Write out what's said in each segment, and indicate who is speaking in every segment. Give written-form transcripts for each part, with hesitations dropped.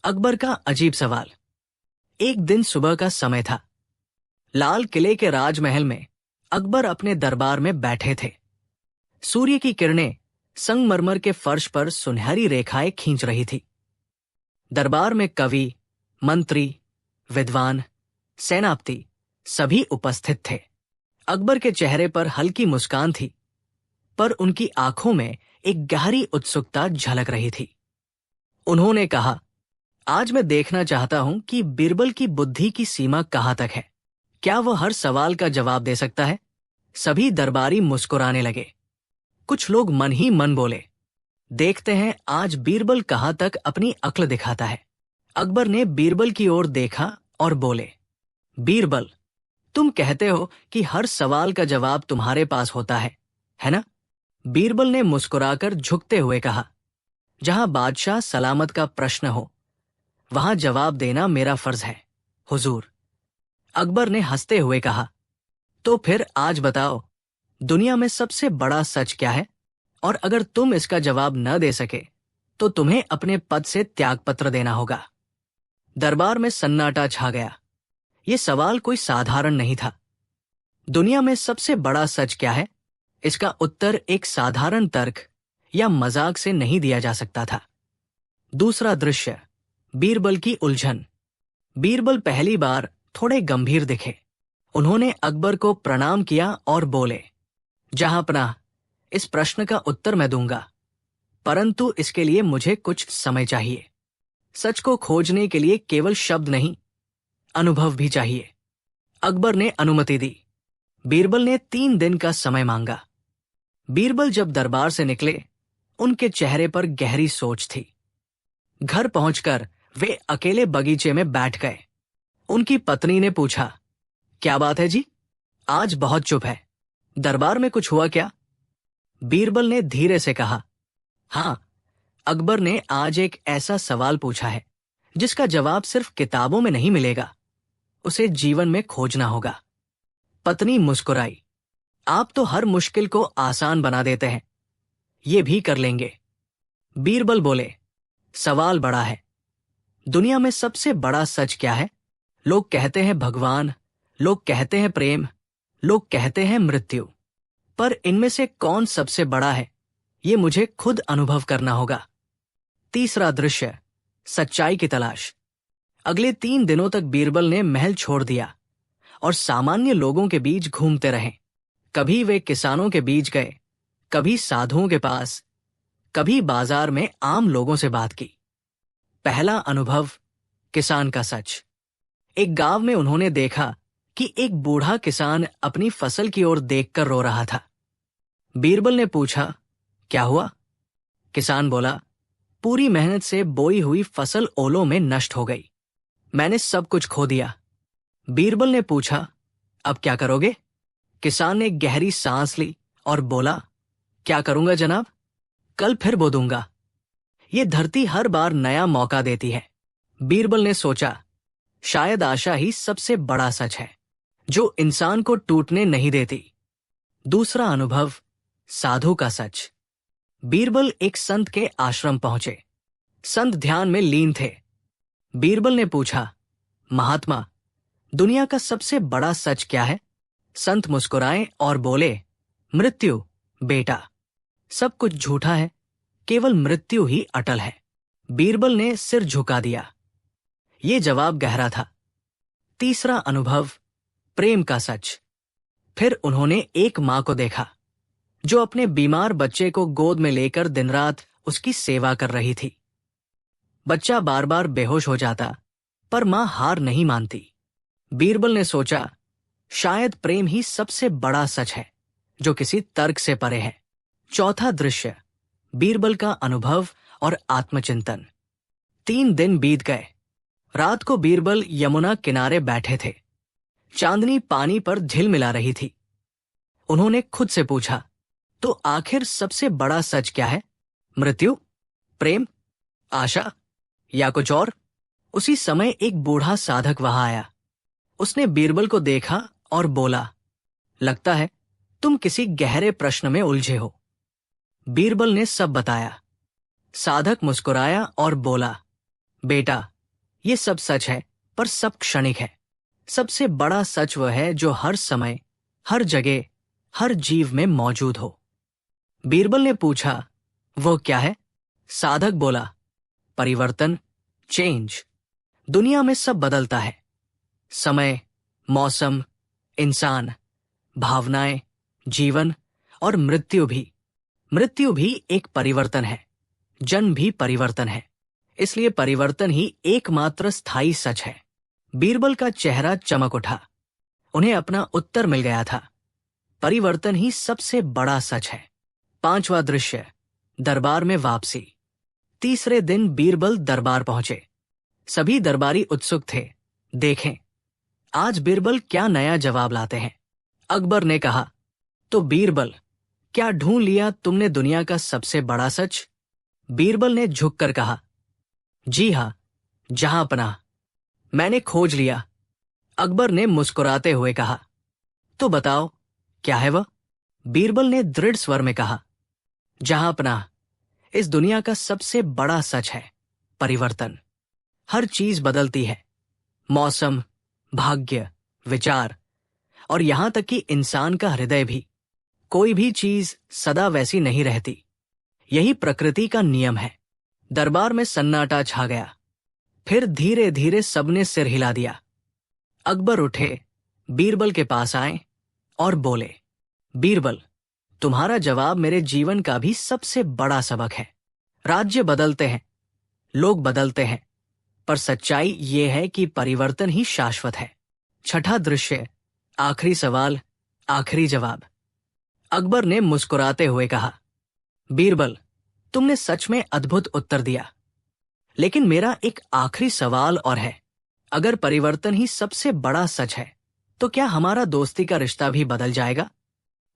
Speaker 1: अकबर का अजीब सवाल। एक दिन सुबह का समय था। लाल किले के राजमहल में अकबर अपने दरबार में बैठे थे। सूर्य की किरणें संगमरमर के फर्श पर सुनहरी रेखाएं खींच रही थी। दरबार में कवि, मंत्री, विद्वान, सेनापति सभी उपस्थित थे। अकबर के चेहरे पर हल्की मुस्कान थी, पर उनकी आंखों में एक गहरी उत्सुकता झलक रही थी। उन्होंने कहा, आज मैं देखना चाहता हूं कि बीरबल की बुद्धि की सीमा कहां तक है। क्या वह हर सवाल का जवाब दे सकता है? सभी दरबारी मुस्कुराने लगे। कुछ लोग मन ही मन बोले, देखते हैं आज बीरबल कहां तक अपनी अक्ल दिखाता है। अकबर ने बीरबल की ओर देखा और बोले, बीरबल, तुम कहते हो कि हर सवाल का जवाब तुम्हारे पास होता है ना? बीरबल ने मुस्कुराकर झुकते हुए कहा, जहां बादशाह सलामत का प्रश्न हो वहां जवाब देना मेरा फर्ज है, हुजूर। अकबर ने हंसते हुए कहा, तो फिर आज बताओ, दुनिया में सबसे बड़ा सच क्या है? और अगर तुम इसका जवाब न दे सके तो तुम्हें अपने पद से त्यागपत्र देना होगा। दरबार में सन्नाटा छा गया। यह सवाल कोई साधारण नहीं था। दुनिया में सबसे बड़ा सच क्या है? इसका उत्तर एक साधारण तर्क या मजाक से नहीं दिया जा सकता था। दूसरा दृश्य, बीरबल की उलझन। बीरबल पहली बार थोड़े गंभीर दिखे। उन्होंने अकबर को प्रणाम किया और बोले, जहांपनाह, इस प्रश्न का उत्तर मैं दूंगा, परंतु इसके लिए मुझे कुछ समय चाहिए। सच को खोजने के लिए केवल शब्द नहीं, अनुभव भी चाहिए। अकबर ने अनुमति दी। बीरबल ने 3 दिन का समय मांगा। बीरबल जब दरबार से निकले, उनके चेहरे पर गहरी सोच थी। घर पहुंचकर वे अकेले बगीचे में बैठ गए। उनकी पत्नी ने पूछा, क्या बात है जी? आज बहुत चुप है। दरबार में कुछ हुआ क्या? बीरबल ने धीरे से कहा, हां, अकबर ने आज एक ऐसा सवाल पूछा है जिसका जवाब सिर्फ किताबों में नहीं मिलेगा, उसे जीवन में खोजना होगा। पत्नी मुस्कुराई, आप तो हर मुश्किल को आसान बना देते हैं, ये भी कर लेंगे। बीरबल बोले, सवाल बड़ा है। दुनिया में सबसे बड़ा सच क्या है? लोग कहते हैं भगवान, लोग कहते हैं प्रेम, लोग कहते हैं मृत्यु, पर इनमें से कौन सबसे बड़ा है, ये मुझे खुद अनुभव करना होगा। तीसरा दृश्य, सच्चाई की तलाश। अगले 3 दिनों तक बीरबल ने महल छोड़ दिया और सामान्य लोगों के बीच घूमते रहे। कभी वे किसानों के बीच गए, कभी साधुओं के पास, कभी बाजार में आम लोगों से बात की। पहला अनुभव, किसान का सच। एक गांव में उन्होंने देखा कि एक बूढ़ा किसान अपनी फसल की ओर देखकर रो रहा था। बीरबल ने पूछा, क्या हुआ? किसान बोला, पूरी मेहनत से बोई हुई फसल ओलों में नष्ट हो गई। मैंने सब कुछ खो दिया। बीरबल ने पूछा, अब क्या करोगे? किसान ने गहरी सांस ली और बोला, क्या करूंगा जनाब, कल फिर बो दूंगा। ये धरती हर बार नया मौका देती है। बीरबल ने सोचा, शायद आशा ही सबसे बड़ा सच है, जो इंसान को टूटने नहीं देती। दूसरा अनुभव, साधु का सच। बीरबल एक संत के आश्रम पहुंचे। संत ध्यान में लीन थे। बीरबल ने पूछा, महात्मा, दुनिया का सबसे बड़ा सच क्या है? संत मुस्कुराए और बोले, मृत्यु बेटा। सब कुछ झूठा है, केवल मृत्यु ही अटल है। बीरबल ने सिर झुका दिया। ये जवाब गहरा था। तीसरा अनुभव, प्रेम का सच। फिर उन्होंने एक मां को देखा जो अपने बीमार बच्चे को गोद में लेकर दिन रात उसकी सेवा कर रही थी। बच्चा बार बार बेहोश हो जाता, पर मां हार नहीं मानती। बीरबल ने सोचा, शायद प्रेम ही सबसे बड़ा सच है, जो किसी तर्क से परे है। चौथा दृश्य, बीरबल का अनुभव और आत्मचिंतन। 3 दिन बीत गए। रात को बीरबल यमुना किनारे बैठे थे। चांदनी पानी पर झिलमिला रही थी। उन्होंने खुद से पूछा, तो आखिर सबसे बड़ा सच क्या है? मृत्यु, प्रेम, आशा या कुछ और? उसी समय एक बूढ़ा साधक वहां आया। उसने बीरबल को देखा और बोला, लगता है तुम किसी गहरे प्रश्न में उलझे हो। बीरबल ने सब बताया। साधक मुस्कुराया और बोला, बेटा, ये सब सच है, पर सब क्षणिक है। सबसे बड़ा सच वह है जो हर समय, हर जगह, हर जीव में मौजूद हो। बीरबल ने पूछा, वो क्या है? साधक बोला, परिवर्तन, चेंज। दुनिया में सब बदलता है। समय, मौसम, इंसान, भावनाएं, जीवन और मृत्यु भी। मृत्यु भी एक परिवर्तन है। जन्म भी परिवर्तन है। इसलिए परिवर्तन ही एकमात्र स्थायी सच है। बीरबल का चेहरा चमक उठा। उन्हें अपना उत्तर मिल गया था। परिवर्तन ही सबसे बड़ा सच है। 5वां दृश्य, दरबार में वापसी। तीसरे दिन बीरबल दरबार पहुंचे। सभी दरबारी उत्सुक थे। देखें, आज बीरबल क्या नया जवाब लाते हैं। अकबर ने कहा, तो बीरबल, क्या ढूंढ लिया तुमने दुनिया का सबसे बड़ा सच? बीरबल ने झुककर कहा, जी हां, जहां पनाह, मैंने खोज लिया। अकबर ने मुस्कुराते हुए कहा, तो बताओ, क्या है वह? बीरबल ने दृढ़ स्वर में कहा, जहां पनाह, इस दुनिया का सबसे बड़ा सच है परिवर्तन। हर चीज बदलती है। मौसम, भाग्य, विचार और यहां तक कि इंसान का हृदय भी। कोई भी चीज सदा वैसी नहीं रहती। यही प्रकृति का नियम है। दरबार में सन्नाटा छा गया। फिर धीरे धीरे सबने सिर हिला दिया। अकबर उठे, बीरबल के पास आए और बोले, बीरबल, तुम्हारा जवाब मेरे जीवन का भी सबसे बड़ा सबक है। राज्य बदलते हैं, लोग बदलते हैं, पर सच्चाई ये है कि परिवर्तन ही शाश्वत है। 6ठा दृश्य, आखिरी सवाल, आखिरी जवाब। अकबर ने मुस्कुराते हुए कहा, बीरबल, तुमने सच में अद्भुत उत्तर दिया, लेकिन मेरा एक आखिरी सवाल और है। अगर परिवर्तन ही सबसे बड़ा सच है, तो क्या हमारा दोस्ती का रिश्ता भी बदल जाएगा?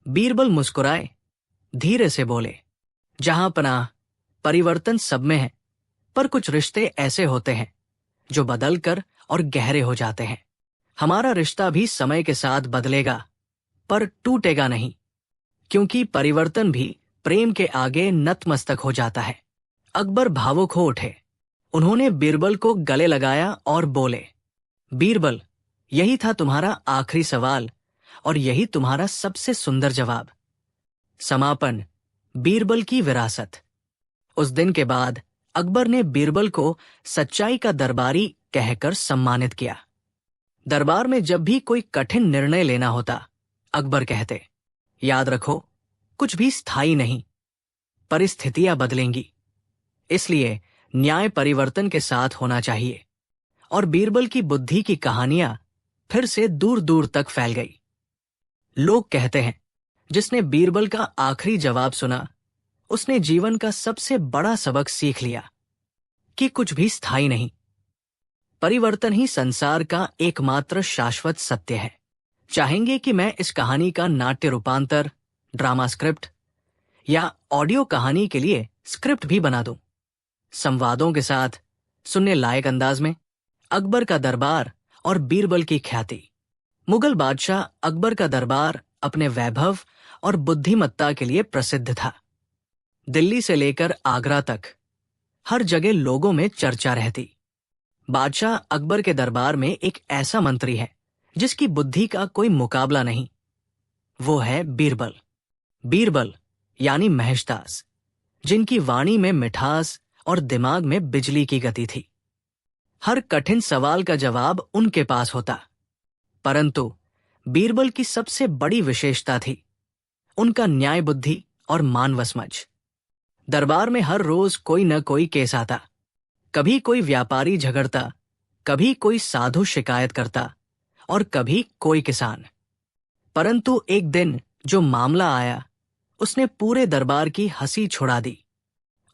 Speaker 1: बीरबल मुस्कुराए, धीरे से बोले, जहां पनाह, परिवर्तन सब में है, पर कुछ रिश्ते ऐसे होते हैं जो बदलकर और गहरे हो जाते हैं। हमारा रिश्ता भी समय के साथ बदलेगा, पर टूटेगा नहीं, क्योंकि परिवर्तन भी प्रेम के आगे नतमस्तक हो जाता है। अकबर भावुक हो उठे। उन्होंने बीरबल को गले लगाया और बोले, बीरबल, यही था तुम्हारा आखिरी सवाल और यही तुम्हारा सबसे सुंदर जवाब। समापन, बीरबल की विरासत। उस दिन के बाद अकबर ने बीरबल को सच्चाई का दरबारी कहकर सम्मानित किया। दरबार में जब भी कोई कठिन निर्णय लेना होता, अकबर कहते, याद रखो, कुछ भी स्थायी नहीं, परिस्थितियां बदलेंगी। इसलिए न्याय परिवर्तन के साथ होना चाहिए। और बीरबल की बुद्धि की कहानियां फिर से दूर दूर तक फैल गई। लोग कहते हैं, जिसने बीरबल का आखिरी जवाब सुना, उसने जीवन का सबसे बड़ा सबक सीख लिया कि कुछ भी स्थायी नहीं। परिवर्तन ही संसार का एकमात्र शाश्वत सत्य है। चाहेंगे कि मैं इस कहानी का नाट्य रूपांतर, ड्रामा स्क्रिप्ट या ऑडियो कहानी के लिए स्क्रिप्ट भी बना दूं, संवादों के साथ, सुनने लायक अंदाज में। अकबर का दरबार और बीरबल की ख्याति। मुगल बादशाह अकबर का दरबार अपने वैभव और बुद्धिमत्ता के लिए प्रसिद्ध था। दिल्ली से लेकर आगरा तक हर जगह लोगों में चर्चा रहती। बादशाह अकबर के दरबार में एक ऐसा मंत्री है जिसकी बुद्धि का कोई मुकाबला नहीं। वो है बीरबल। बीरबल यानी महेशदास, जिनकी वाणी में मिठास और दिमाग में बिजली की गति थी। हर कठिन सवाल का जवाब उनके पास होता। परंतु बीरबल की सबसे बड़ी विशेषता थी उनका न्याय बुद्धि और मानव समझ। दरबार में हर रोज कोई न कोई केस आता। कभी कोई व्यापारी झगड़ता, कभी कोई साधु शिकायत करता और कभी कोई किसान। परंतु एक दिन जो मामला आया, उसने पूरे दरबार की हंसी छुड़ा दी।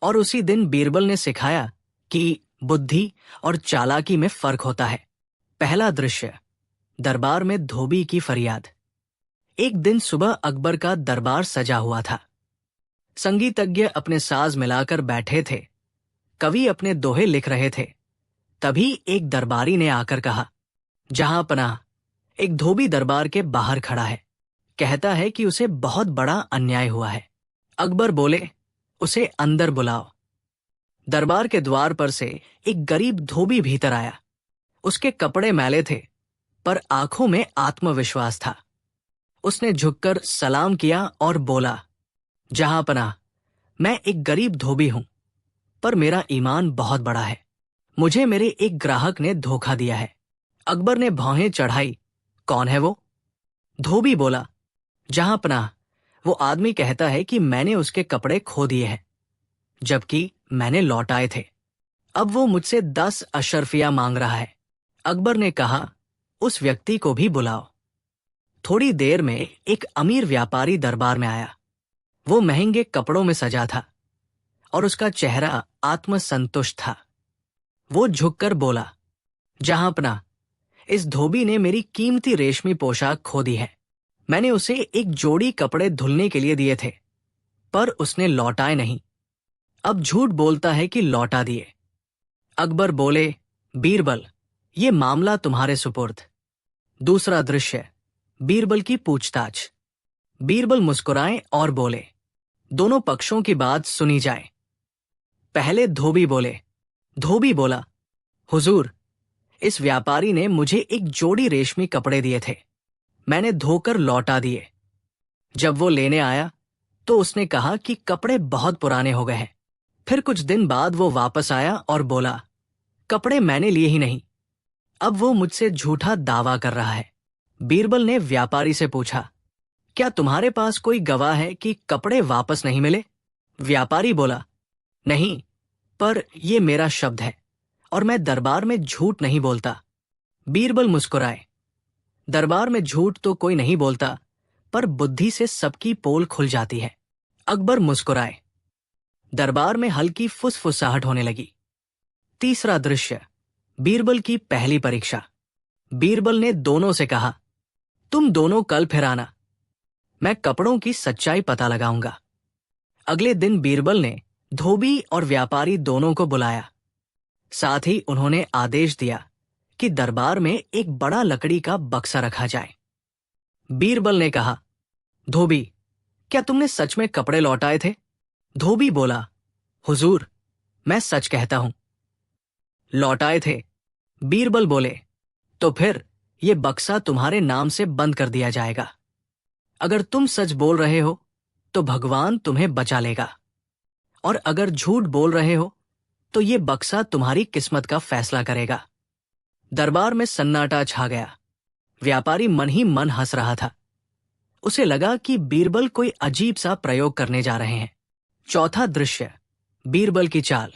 Speaker 1: और उसी दिन बीरबल ने सिखाया कि बुद्धि और चालाकी में फर्क होता है। पहला दृश्य, दरबार में धोबी की फरियाद। एक दिन सुबह अकबर का दरबार सजा हुआ था। संगीतज्ञ अपने साज मिलाकर बैठे थे, कवि अपने दोहे लिख रहे थे। तभी एक दरबारी ने आकर कहा, जहां पनाह, एक धोबी दरबार के बाहर खड़ा है, कहता है कि उसे बहुत बड़ा अन्याय हुआ है। अकबर बोले, उसे अंदर बुलाओ। दरबार के द्वार पर से एक गरीब धोबी भीतर आया। उसके कपड़े मैले थे, पर आंखों में आत्मविश्वास था। उसने झुककर सलाम किया और बोला, जहांपनाह, मैं एक गरीब धोबी हूं, पर मेरा ईमान बहुत बड़ा है। मुझे मेरे एक ग्राहक ने धोखा दिया है। अकबर ने भौहें चढ़ाई, कौन है वो? धोबी बोला, जहांपनाह, वो आदमी कहता है कि मैंने उसके कपड़े खो दिए हैं, जबकि मैंने लौटाए थे। अब वो मुझसे 10 अशर्फिया मांग रहा है। अकबर ने कहा, उस व्यक्ति को भी बुलाओ। थोड़ी देर में एक अमीर व्यापारी दरबार में आया। वो महंगे कपड़ों में सजा था और उसका चेहरा आत्मसंतुष्ट था। वो झुककर बोला, जहांपनाह, इस धोबी ने मेरी कीमती रेशमी पोशाक खो दी है। मैंने उसे एक जोड़ी कपड़े धुलने के लिए दिए थे, पर उसने लौटाए नहीं। अब झूठ बोलता है कि लौटा दिए। अकबर बोले, बीरबल, ये मामला तुम्हारे सुपुर्द। दूसरा दृश्य, बीरबल की पूछताछ। बीरबल मुस्कुराए और बोले, दोनों पक्षों की बात सुनी जाए। पहले धोबी बोले। धोबी बोला, हुजूर, इस व्यापारी ने मुझे एक जोड़ी रेशमी कपड़े दिए थे। मैंने धोकर लौटा दिए। जब वो लेने आया तो उसने कहा कि कपड़े बहुत पुराने हो गए हैं। फिर कुछ दिन बाद वो वापस आया और बोला, कपड़े मैंने लिए ही नहीं। अब वो मुझसे झूठा दावा कर रहा है। बीरबल ने व्यापारी से पूछा, क्या तुम्हारे पास कोई गवाह है कि कपड़े वापस नहीं मिले? व्यापारी बोला, नहीं, पर यह मेरा शब्द है और मैं दरबार में झूठ नहीं बोलता। बीरबल मुस्कुराए। दरबार में झूठ तो कोई नहीं बोलता, पर बुद्धि से सबकी पोल खुल जाती है। अकबर मुस्कुराए। दरबार में हल्की फुसफुसाहट होने लगी। तीसरा दृश्य, बीरबल की पहली परीक्षा। बीरबल ने दोनों से कहा, तुम दोनों कल फिर आना, मैं कपड़ों की सच्चाई पता लगाऊंगा। अगले दिन बीरबल ने धोबी और व्यापारी दोनों को बुलाया। साथ ही उन्होंने आदेश दिया कि दरबार में एक बड़ा लकड़ी का बक्सा रखा जाए। बीरबल ने कहा, धोबी, क्या तुमने सच में कपड़े लौटाए थे? धोबी बोला, हुजूर, मैं सच कहता हूं। लौटाए थे। बीरबल बोले, तो फिर यह बक्सा तुम्हारे नाम से बंद कर दिया जाएगा। अगर तुम सच बोल रहे हो तो भगवान तुम्हें बचा लेगा, और अगर झूठ बोल रहे हो तो यह बक्सा तुम्हारी किस्मत का फैसला करेगा। दरबार में सन्नाटा छा गया। व्यापारी मन ही मन हंस रहा था। उसे लगा कि बीरबल कोई अजीब सा प्रयोग करने जा रहे हैं। चौथा दृश्य, बीरबल की चाल।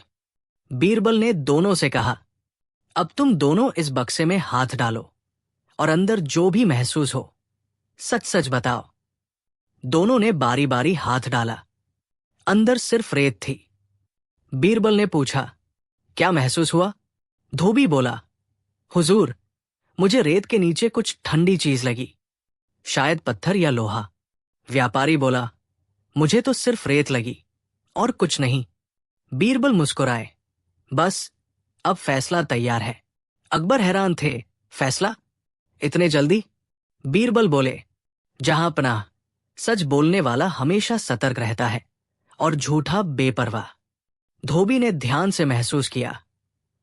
Speaker 1: बीरबल ने दोनों से कहा, अब तुम दोनों इस बक्से में हाथ डालो और अंदर जो भी महसूस हो सच सच बताओ। दोनों ने बारी बारी हाथ डाला। अंदर सिर्फ रेत थी। बीरबल ने पूछा, क्या महसूस हुआ? धोबी बोला, हुजूर, मुझे रेत के नीचे कुछ ठंडी चीज लगी, शायद पत्थर या लोहा। व्यापारी बोला, मुझे तो सिर्फ रेत लगी और कुछ नहीं। बीरबल मुस्कुराए। बस अब फैसला तैयार है। अकबर हैरान थे, फैसला? इतने जल्दी? बीरबल बोले, जहांपनाह, सच बोलने वाला हमेशा सतर्क रहता है और झूठा बेपरवाह। धोबी ने ध्यान से महसूस किया।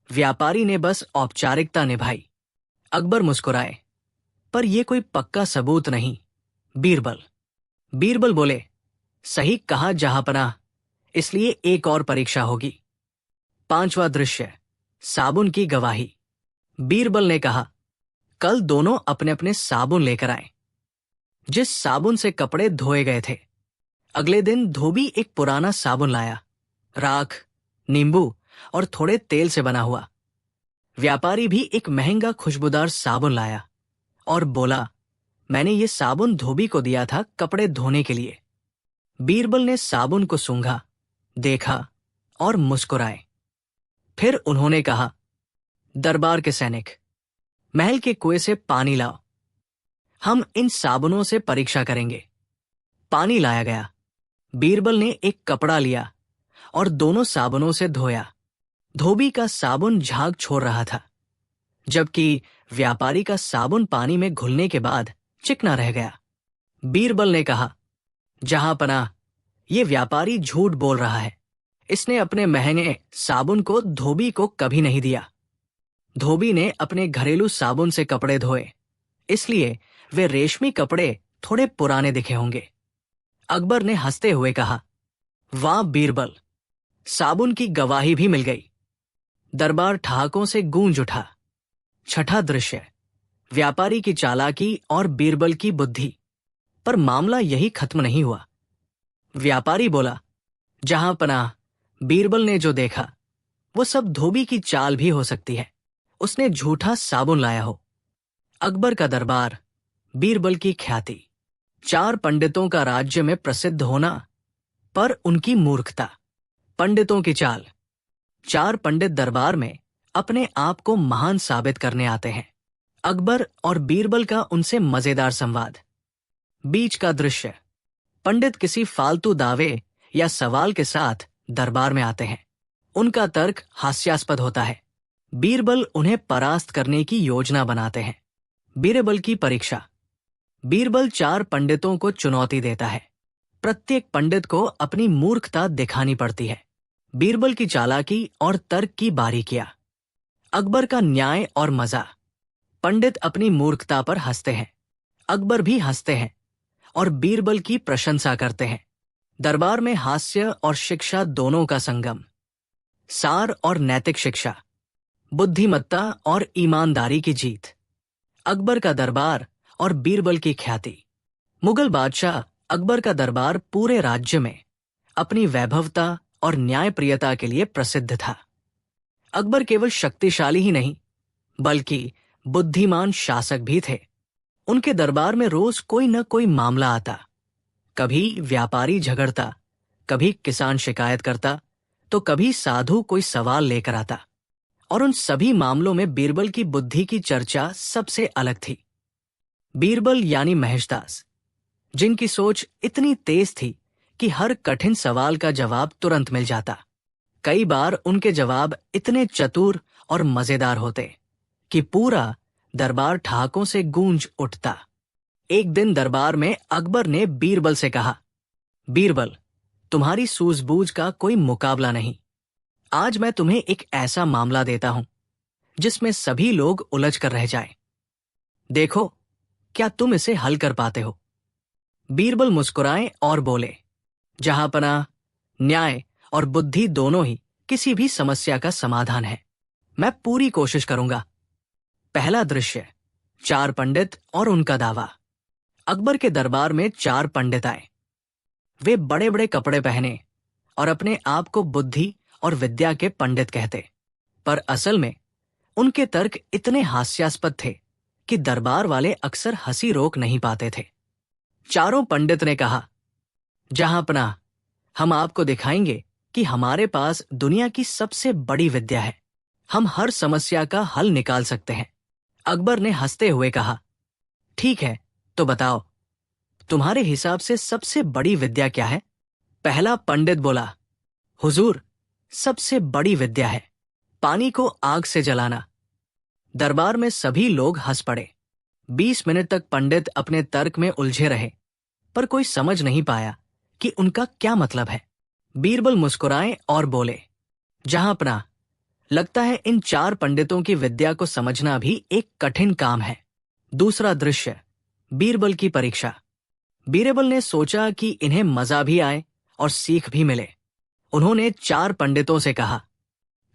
Speaker 1: व्यापारी ने बस औपचारिकता निभाई। अकबर मुस्कुराए, पर यह कोई पक्का सबूत नहीं। बीरबल बोले, सही कहा जहांपनाह, इसलिए एक और परीक्षा होगी। पांचवा दृश्य, साबुन की गवाही। बीरबल ने कहा, कल दोनों अपने अपने साबुन लेकर आए, जिस साबुन से कपड़े धोए गए थे। अगले दिन धोबी एक पुराना साबुन लाया, राख, नींबू और थोड़े तेल से बना हुआ। व्यापारी भी एक महंगा खुशबूदार साबुन लाया और बोला, मैंने ये साबुन धोबी को दिया था कपड़े धोने के लिए। बीरबल ने साबुन को सूंघा, देखा और मुस्कुराए। फिर उन्होंने कहा, दरबार के सैनिक, महल के कुएं से पानी लाओ, हम इन साबुनों से परीक्षा करेंगे। पानी लाया गया। बीरबल ने एक कपड़ा लिया और दोनों साबुनों से धोया। धोबी का साबुन झाग छोड़ रहा था, जबकि व्यापारी का साबुन पानी में घुलने के बाद चिकना रह गया। बीरबल ने कहा, जहांपनाह, ये व्यापारी झूठ बोल रहा है। इसने अपने महंगे साबुन को धोबी को कभी नहीं दिया। धोबी ने अपने घरेलू साबुन से कपड़े धोए, इसलिए वे रेशमी कपड़े थोड़े पुराने दिखे होंगे। अकबर ने हंसते हुए कहा, वाह बीरबल, साबुन की गवाही भी मिल गई। दरबार ठहाकों से गूंज उठा। छठा दृश्य, व्यापारी की चालाकी और बीरबल की बुद्धि। पर मामला यही खत्म नहीं हुआ। व्यापारी बोला, जहां पनाह, बीरबल ने जो देखा वो सब धोबी की चाल भी हो सकती है। उसने झूठा साबुन लाया हो। अकबर का दरबार, बीरबल की ख्याति, 4 पंडितों का राज्य में प्रसिद्ध होना, पर उनकी मूर्खता। पंडितों की चाल। 4 पंडित दरबार में अपने आप को महान साबित करने आते हैं। अकबर और बीरबल का उनसे मजेदार संवाद। बीच का दृश्य, पंडित किसी फालतू दावे या सवाल के साथ दरबार में आते हैं। उनका तर्क हास्यास्पद होता है। बीरबल उन्हें परास्त करने की योजना बनाते हैं। बीरबल की परीक्षा। बीरबल 4 पंडितों को चुनौती देता है। प्रत्येक पंडित को अपनी मूर्खता दिखानी पड़ती है। बीरबल की चालाकी और तर्क की बारीकियां। अकबर का न्याय और मजा। पंडित अपनी मूर्खता पर हंसते हैं, अकबर भी हंसते हैं और बीरबल की प्रशंसा करते हैं। दरबार में हास्य और शिक्षा दोनों का संगम। सार और नैतिक शिक्षा। बुद्धिमत्ता और ईमानदारी की जीत। अकबर का दरबार और बीरबल की ख्याति। मुगल बादशाह अकबर का दरबार पूरे राज्य में अपनी वैभवता और न्यायप्रियता के लिए प्रसिद्ध था। अकबर केवल शक्तिशाली ही नहीं, बल्कि बुद्धिमान शासक भी थे। उनके दरबार में रोज कोई न कोई मामला आता। कभी व्यापारी झगड़ता, कभी किसान शिकायत करता, तो कभी साधु कोई सवाल लेकर आता। और उन सभी मामलों में बीरबल की बुद्धि की चर्चा सबसे अलग थी। बीरबल यानी महेशदास, जिनकी सोच इतनी तेज थी कि हर कठिन सवाल का जवाब तुरंत मिल जाता। कई बार उनके जवाब इतने चतुर और मजेदार होते कि पूरा दरबार ठहाकों से गूंज उठता। एक दिन दरबार में अकबर ने बीरबल से कहा, बीरबल, तुम्हारी सूझबूझ का कोई मुकाबला नहीं। आज मैं तुम्हें एक ऐसा मामला देता हूं जिसमें सभी लोग उलझ कर रह जाएं। देखो, क्या तुम इसे हल कर पाते हो? बीरबल मुस्कुराए और बोले, जहां पनाह, न्याय और बुद्धि दोनों ही किसी भी समस्या का समाधान है। मैं पूरी कोशिश करूंगा। पहला दृश्य, 4 पंडित और उनका दावा। अकबर के दरबार में 4 पंडित आए। वे बड़े बड़े कपड़े पहने और अपने आप को बुद्धि और विद्या के पंडित कहते, पर असल में उनके तर्क इतने हास्यास्पद थे कि दरबार वाले अक्सर हंसी रोक नहीं पाते थे। चारों पंडित ने कहा, जहां पनाह, हम आपको दिखाएंगे कि हमारे पास दुनिया की सबसे बड़ी विद्या है। हम हर समस्या का हल निकाल सकते हैं। अकबर ने हंसते हुए कहा, ठीक है, तो बताओ, तुम्हारे हिसाब से सबसे बड़ी विद्या क्या है? पहला पंडित बोला, हुजूर, सबसे बड़ी विद्या है पानी को आग से जलाना। दरबार में सभी लोग हंस पड़े। 20 मिनट तक पंडित अपने तर्क में उलझे रहे, पर कोई समझ नहीं पाया कि उनका क्या मतलब है। बीरबल मुस्कुराए और बोले, जहां पनाह, लगता है इन 4 पंडितों की विद्या को समझना भी एक कठिन काम है। दूसरा दृश्य, बीरबल की परीक्षा। बीरबल ने सोचा कि इन्हें मजा भी आए और सीख भी मिले। उन्होंने 4 पंडितों से कहा,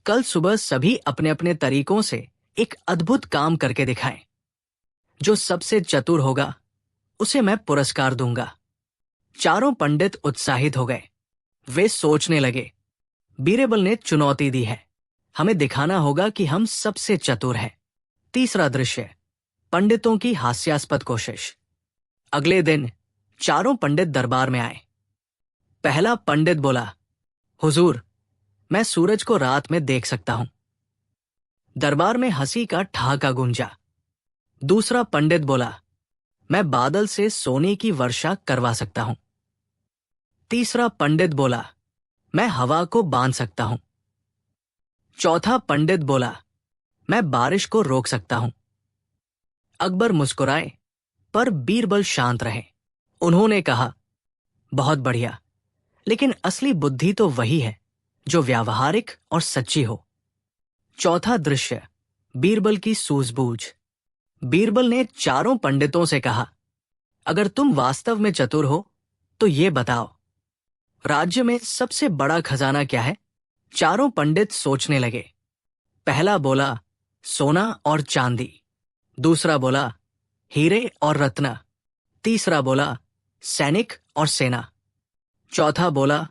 Speaker 1: कल सुबह सभी अपने अपने तरीकों से एक अद्भुत काम करके दिखाएं। जो सबसे चतुर होगा उसे मैं पुरस्कार दूंगा। चारों पंडित उत्साहित हो गए। वे सोचने लगे, बीरबल ने चुनौती दी है, हमें दिखाना होगा कि हम सबसे चतुर हैं। तीसरा दृश्य, पंडितों की हास्यास्पद कोशिश। अगले दिन चारों पंडित दरबार में आए। पहला पंडित बोला, हुजूर, मैं सूरज को रात में देख सकता हूं। दरबार में हंसी का ठहाका गूंजा। दूसरा पंडित बोला, मैं बादल से सोने की वर्षा करवा सकता हूं। तीसरा पंडित बोला, मैं हवा को बांध सकता हूं। चौथा पंडित बोला, मैं बारिश को रोक सकता हूं। अकबर मुस्कुराए, पर बीरबल शांत रहे। उन्होंने कहा, बहुत बढ़िया, लेकिन असली बुद्धि तो वही है जो व्यावहारिक और सच्ची हो। चौथा दृश्य, बीरबल की सूझबूझ। बीरबल ने चारों पंडितों से कहा, अगर तुम वास्तव में चतुर हो तो ये बताओ, राज्य में सबसे बड़ा खजाना क्या है? चारों पंडित सोचने लगे। पहला बोला, सोना और चांदी। दूसरा बोला, हीरे और रत्न। तीसरा बोला, सैनिक और सेना। चौथा बोला,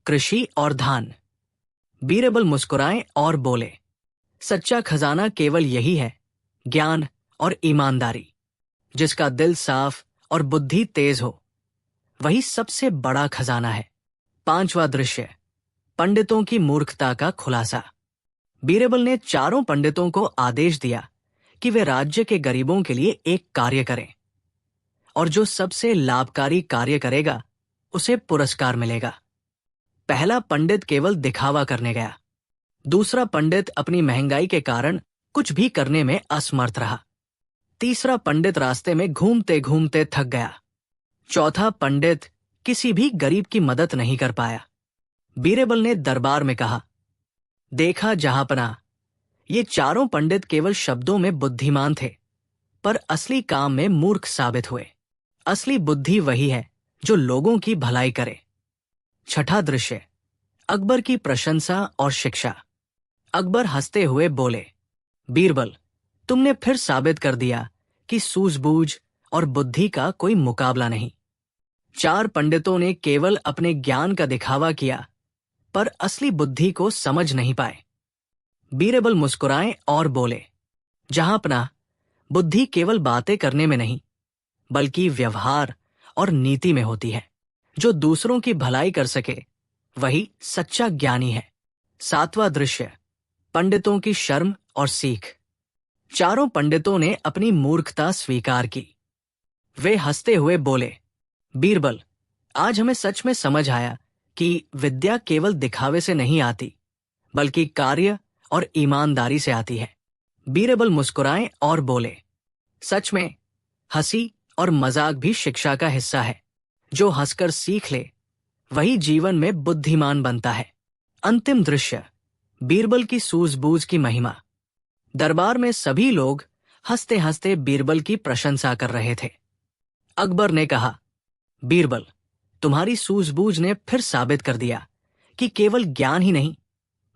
Speaker 1: कृषि और धान। बीरबल मुस्कुराए और बोले, सच्चा खजाना केवल यही है, ज्ञान और ईमानदारी। जिसका दिल साफ और बुद्धि तेज हो, वही सबसे बड़ा खजाना है। पांचवा दृश्य, पंडितों की मूर्खता का खुलासा। बीरबल ने चारों पंडितों को आदेश दिया कि वे राज्य के गरीबों के लिए एक कार्य करें, और जो सबसे लाभकारी कार्य करेगा उसे पुरस्कार मिलेगा। पहला पंडित केवल दिखावा करने गया। दूसरा पंडित अपनी महंगाई के कारण कुछ भी करने में असमर्थ रहा। तीसरा पंडित रास्ते में घूमते घूमते थक गया। चौथा पंडित किसी भी गरीब की मदद नहीं कर पाया। बीरबल ने दरबार में कहा, देखा जहांपना, ये चारों पंडित केवल शब्दों में बुद्धिमान थे, पर असली काम में मूर्ख साबित हुए। असली बुद्धि वही है जो लोगों की भलाई करे। छठा दृश्य, अकबर की प्रशंसा और शिक्षा। अकबर हंसते हुए बोले, बीरबल, तुमने फिर साबित कर दिया कि सूझबूझ और बुद्धि का कोई मुकाबला नहीं। चार पंडितों ने केवल अपने ज्ञान का दिखावा किया, पर असली बुद्धि को समझ नहीं पाए। बीरबल मुस्कुराए और बोले, जहांपना, बुद्धि केवल बातें करने में नहीं, बल्कि व्यवहार और नीति में होती है। जो दूसरों की भलाई कर सके, वही सच्चा ज्ञानी है। सातवां दृश्य, पंडितों की शर्म और सीख। चारों पंडितों ने अपनी मूर्खता स्वीकार की। वे हंसते हुए बोले, बीरबल, आज हमें सच में समझ आया कि विद्या केवल दिखावे से नहीं आती, बल्कि कार्य और ईमानदारी से आती है। बीरबल मुस्कुराए और बोले, सच में, हंसी और मजाक भी शिक्षा का हिस्सा है। जो हंसकर सीख ले, वही जीवन में बुद्धिमान बनता है। अंतिम दृश्य, बीरबल की सूझबूझ की महिमा। दरबार में सभी लोग हंसते हंसते बीरबल की प्रशंसा कर रहे थे। अकबर ने कहा, बीरबल, तुम्हारी सूझबूझ ने फिर साबित कर दिया कि केवल ज्ञान ही नहीं,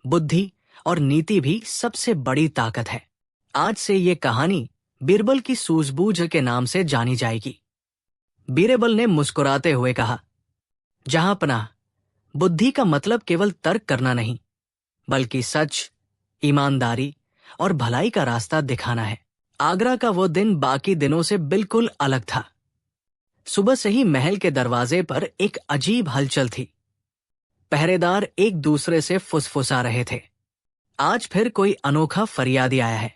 Speaker 1: बुद्धि और नीति भी सबसे बड़ी ताकत है। आज से ये कहानी बीरबल की सूझबूझ के नाम से जानी जाएगी। बीरबल ने मुस्कुराते हुए कहा, जहांपना, बुद्धि का मतलब केवल तर्क करना नहीं, बल्कि सच, ईमानदारी और भलाई का रास्ता दिखाना है। आगरा का वो दिन बाकी दिनों से बिल्कुल अलग था। सुबह से ही महल के दरवाजे पर एक अजीब हलचल थी। पहरेदार एक दूसरे से फुसफुसा रहे थे। आज फिर कोई अनोखा फरियादी आया है।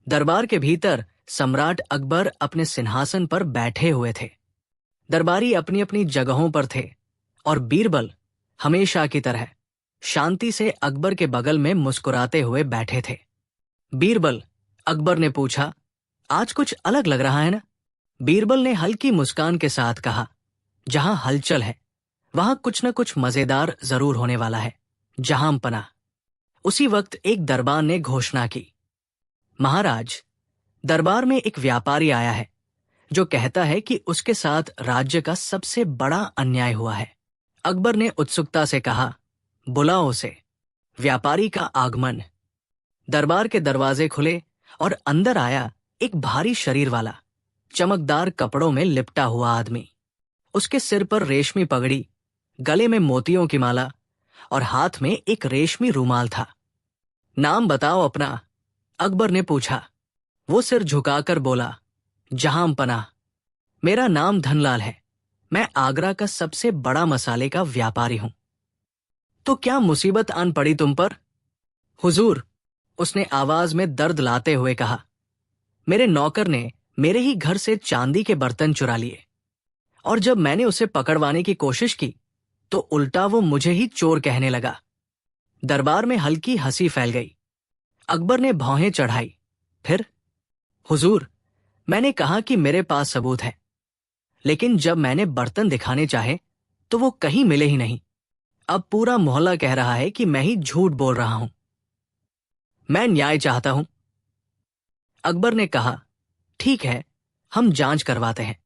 Speaker 1: दरबार के भीतर सम्राट अकबर अपने सिंहासन पर बैठे हुए थे। दरबारी अपनी अपनी जगहों पर थे, और बीरबल हमेशा की तरह शांति से अकबर के बगल में मुस्कुराते हुए बैठे थे। बीरबल, अकबर ने पूछा, आज कुछ अलग लग रहा है ना? बीरबल ने हल्की मुस्कान के साथ कहा, जहां हलचल है, वहां कुछ न कुछ मजेदार जरूर होने वाला है, जहांपना। उसी वक्त एक दरबान ने घोषणा की, महाराज, दरबार में एक व्यापारी आया है जो कहता है कि उसके साथ राज्य का सबसे बड़ा अन्याय हुआ है। अकबर ने उत्सुकता से कहा, बुलाओ उसे। व्यापारी का आगमन। दरबार के दरवाजे खुले और अंदर आया एक भारी शरीर वाला, चमकदार कपड़ों में लिपटा हुआ आदमी। उसके सिर पर रेशमी पगड़ी, गले में मोतियों की माला और हाथ में एक रेशमी रूमाल था। नाम बताओ अपना, अकबर ने पूछा। वो सिर झुकाकर बोला, जहांपना, मेरा नाम धनलाल है। मैं आगरा का सबसे बड़ा मसाले का व्यापारी हूं। तो क्या मुसीबत आन पड़ी तुम पर? हुजूर, उसने आवाज में दर्द लाते हुए कहा, मेरे नौकर ने मेरे ही घर से चांदी के बर्तन चुरा लिए, और जब मैंने उसे पकड़वाने की कोशिश की तो उल्टा वो मुझे ही चोर कहने लगा। दरबार में हल्की हंसी फैल गई। अकबर ने भौहें चढ़ाई। फिर, हुजूर, मैंने कहा कि मेरे पास सबूत है, लेकिन जब मैंने बर्तन दिखाने चाहे तो वो कहीं मिले ही नहीं। अब पूरा मोहल्ला कह रहा है कि मैं ही झूठ बोल रहा हूं। मैं न्याय चाहता हूं। अकबर ने कहा, ठीक है, हम जांच करवाते हैं।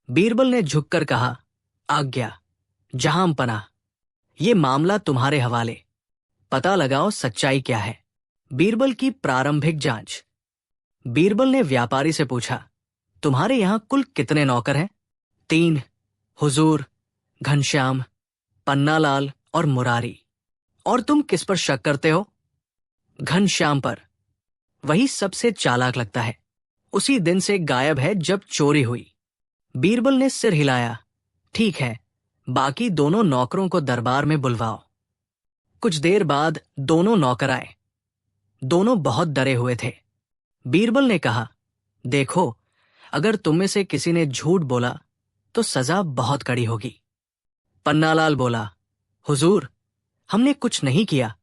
Speaker 1: बीरबल ने झुककर कहा, आज्ञा जहां पनाह, ये मामला तुम्हारे हवाले। पता लगाओ सच्चाई क्या है। बीरबल की प्रारंभिक जांच। बीरबल ने व्यापारी से पूछा, तुम्हारे यहां कुल कितने नौकर हैं? 3, हुजूर, घनश्याम, पन्नालाल और मुरारी। और तुम किस पर शक करते हो? घनश्याम पर। वही सबसे चालाक लगता है। उसी दिन से गायब है जब चोरी हुई। बीरबल ने सिर हिलाया, ठीक है, बाकी दोनों नौकरों को दरबार में बुलवाओ। कुछ देर बाद दोनों नौकर आए। दोनों बहुत डरे हुए थे। बीरबल ने कहा, देखो, अगर तुम में से किसी ने झूठ बोला तो सजा बहुत कड़ी होगी। पन्नालाल बोला, हुजूर, हमने कुछ नहीं किया,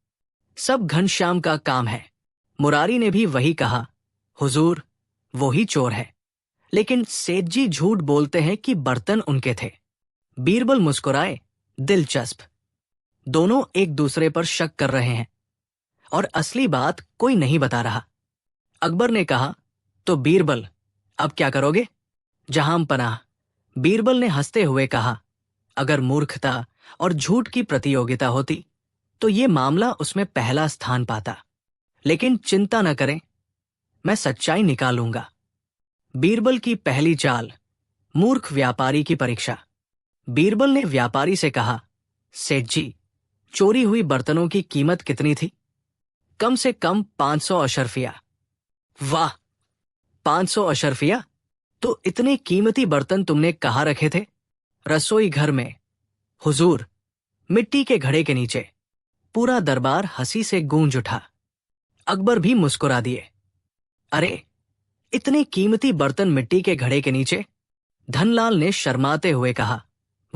Speaker 1: सब घनश्याम का काम है। मुरारी ने भी वही कहा, हुजूर, वो ही चोर है, लेकिन सेठ जी झूठ बोलते हैं कि बर्तन उनके थे। बीरबल मुस्कुराए, दिलचस्प। दोनों एक दूसरे पर शक कर रहे हैं और असली बात कोई नहीं बता रहा। अकबर ने कहा, तो बीरबल, अब क्या करोगे? जहां पनाह। बीरबल ने हंसते हुए कहा, अगर मूर्खता और झूठ की प्रतियोगिता होती तो ये मामला उसमें पहला स्थान पाता, लेकिन चिंता न करें, मैं सच्चाई निकालूंगा। बीरबल की पहली चाल, मूर्ख व्यापारी की परीक्षा। बीरबल ने व्यापारी से कहा, सेठ जी, चोरी हुई बर्तनों की कीमत कितनी थी? कम से कम 500 अशर्फिया। वाह, 500 अशर्फिया? तो इतने कीमती बर्तन तुमने कहाँ रखे थे? रसोई घर में, हुजूर, मिट्टी के घड़े के नीचे। पूरा दरबार हंसी से गूंज उठा। अकबर भी मुस्कुरा दिए। अरे, इतने कीमती बर्तन मिट्टी के घड़े के नीचे? धनलाल ने शर्माते हुए कहा,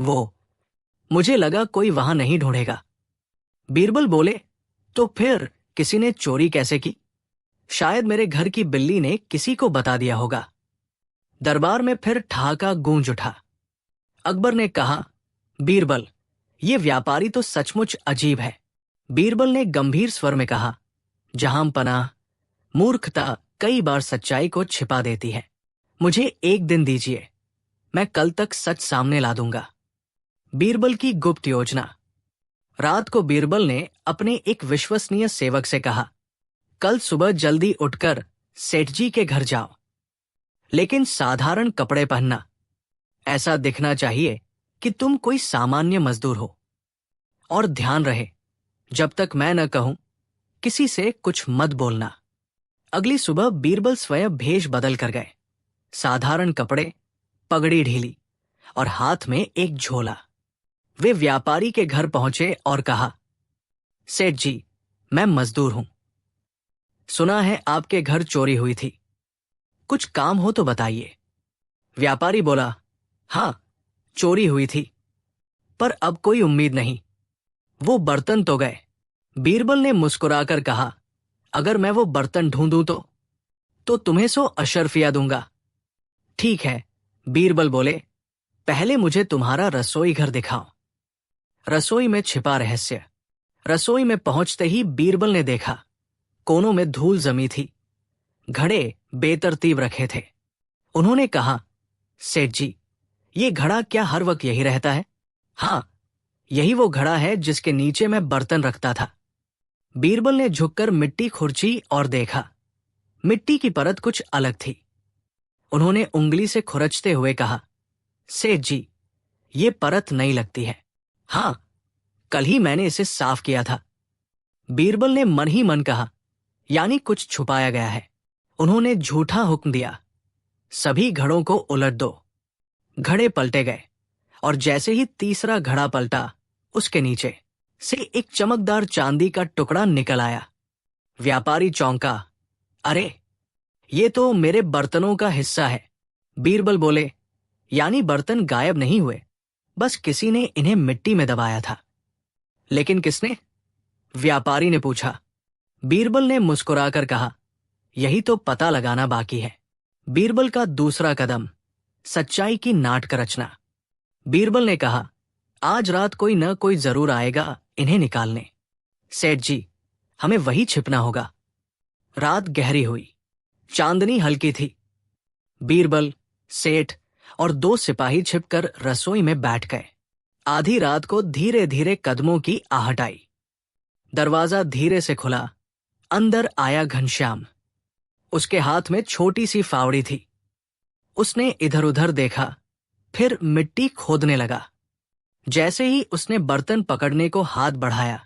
Speaker 1: वो, मुझे लगा कोई वहां नहीं ढूंढेगा। बीरबल बोले, तो फिर किसी ने चोरी कैसे की? शायद मेरे घर की बिल्ली ने किसी को बता दिया होगा। दरबार में फिर ठहाका गूंज उठा। अकबर ने कहा, बीरबल, ये व्यापारी तो सचमुच अजीब है। बीरबल ने गंभीर स्वर में कहा, जहां पनाह, मूर्खता कई बार सच्चाई को छिपा देती है। मुझे एक दिन दीजिए, मैं कल तक सच सामने ला दूंगा। बीरबल की गुप्त योजना। रात को बीरबल ने अपने एक विश्वसनीय सेवक से कहा, कल सुबह जल्दी उठकर सेठ जी के घर जाओ, लेकिन साधारण कपड़े पहनना। ऐसा दिखना चाहिए कि तुम कोई सामान्य मजदूर हो। और ध्यान रहे, जब तक मैं न कहूं, किसी से कुछ मत बोलना। अगली सुबह बीरबल स्वयं भेष बदल कर गए। साधारण कपड़े, पगड़ी ढीली और हाथ में एक झोला। वे व्यापारी के घर पहुंचे और कहा, सेठ जी, मैं मजदूर हूं। सुना है आपके घर चोरी हुई थी, कुछ काम हो तो बताइए। व्यापारी बोला, हां, चोरी हुई थी, पर अब कोई उम्मीद नहीं। वो बर्तन तो गए। बीरबल ने मुस्कुराकर कहा, अगर मैं वो बर्तन ढूंढूं तो तुम्हें 100 अशर्फिया दूंगा। ठीक है, बीरबल बोले, पहले मुझे तुम्हारा रसोई घर दिखाओ। रसोई में छिपा रहस्य। रसोई में पहुंचते ही बीरबल ने देखा, कोनों में धूल जमी थी, घड़े बेतरतीब रखे थे। उन्होंने कहा, सेठ जी, ये घड़ा क्या हर वक्त यही रहता है? हां, यही वो घड़ा है जिसके नीचे मैं बर्तन रखता था। बीरबल ने झुककर मिट्टी खुरची और देखा, मिट्टी की परत कुछ अलग थी। उन्होंने उंगली से खुरचते हुए कहा, सेठ जी, ये परत नहीं लगती है। हां, कल ही मैंने इसे साफ किया था। बीरबल ने मन ही मन कहा, यानी कुछ छुपाया गया है। उन्होंने झूठा हुक्म दिया, सभी घड़ों को उलट दो। घड़े पलटे गए और जैसे ही तीसरा घड़ा पलटा, उसके नीचे से एक चमकदार चांदी का टुकड़ा निकल आया। व्यापारी चौंका, अरे, ये तो मेरे बर्तनों का हिस्सा है। बीरबल बोले, यानी बर्तन गायब नहीं हुए, बस किसी ने इन्हें मिट्टी में दबाया था। लेकिन किसने? व्यापारी ने पूछा। बीरबल ने मुस्कुराकर कहा, यही तो पता लगाना बाकी है। बीरबल का दूसरा कदम, सच्चाई की नाटक रचना। बीरबल ने कहा, आज रात कोई न कोई जरूर आएगा इन्हें निकालने। सेठ जी, हमें वही छिपना होगा। रात गहरी हुई। चांदनी हल्की थी। बीरबल, सेठ और 2 सिपाही छिपकर रसोई में बैठ गए। आधी रात को धीरे धीरे कदमों की आहट आई। दरवाजा धीरे से खुला। अंदर आया घनश्याम। उसके हाथ में छोटी सी फावड़ी थी। उसने इधर उधर देखा, फिर मिट्टी खोदने लगा। जैसे ही उसने बर्तन पकड़ने को हाथ बढ़ाया,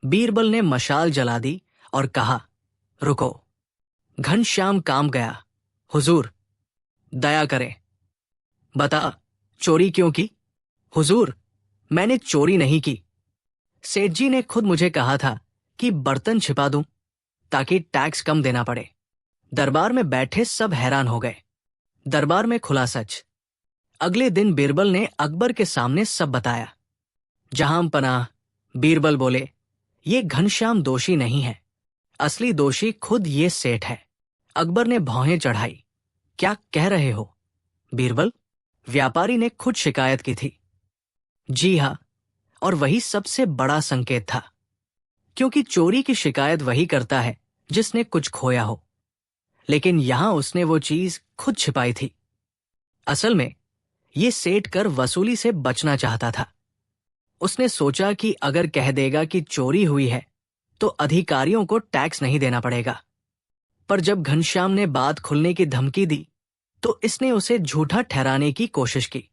Speaker 1: बीरबल ने मशाल जला दी और कहा, रुको। घनश्याम काम गया। हुजूर, दया करें। बता, चोरी क्यों की? हुजूर, मैंने चोरी नहीं की। सेठ जी ने खुद मुझे कहा था कि बर्तन छिपा दूं ताकि टैक्स कम देना पड़े। दरबार में बैठे सब हैरान हो गए। दरबार में खुला सच। अगले दिन बीरबल ने अकबर के सामने सब बताया। जहां पनाह, बीरबल बोले, ये घनश्याम दोषी नहीं है, असली दोषी खुद ये सेठ है। अकबर ने भौहें चढ़ाई। क्या कह रहे हो बीरबल? व्यापारी ने खुद शिकायत की थी। जी हां, और वही सबसे बड़ा संकेत था, क्योंकि चोरी की शिकायत वही करता है जिसने कुछ खोया हो, लेकिन यहां उसने वो चीज खुद छिपाई थी। असल में ये सेठ कर वसूली से बचना चाहता था। उसने सोचा कि अगर कह देगा कि चोरी हुई है तो अधिकारियों को टैक्स नहीं देना पड़ेगा। पर जब घनश्याम ने बात खुलने की धमकी दी तो इसने उसे झूठा ठहराने की कोशिश की।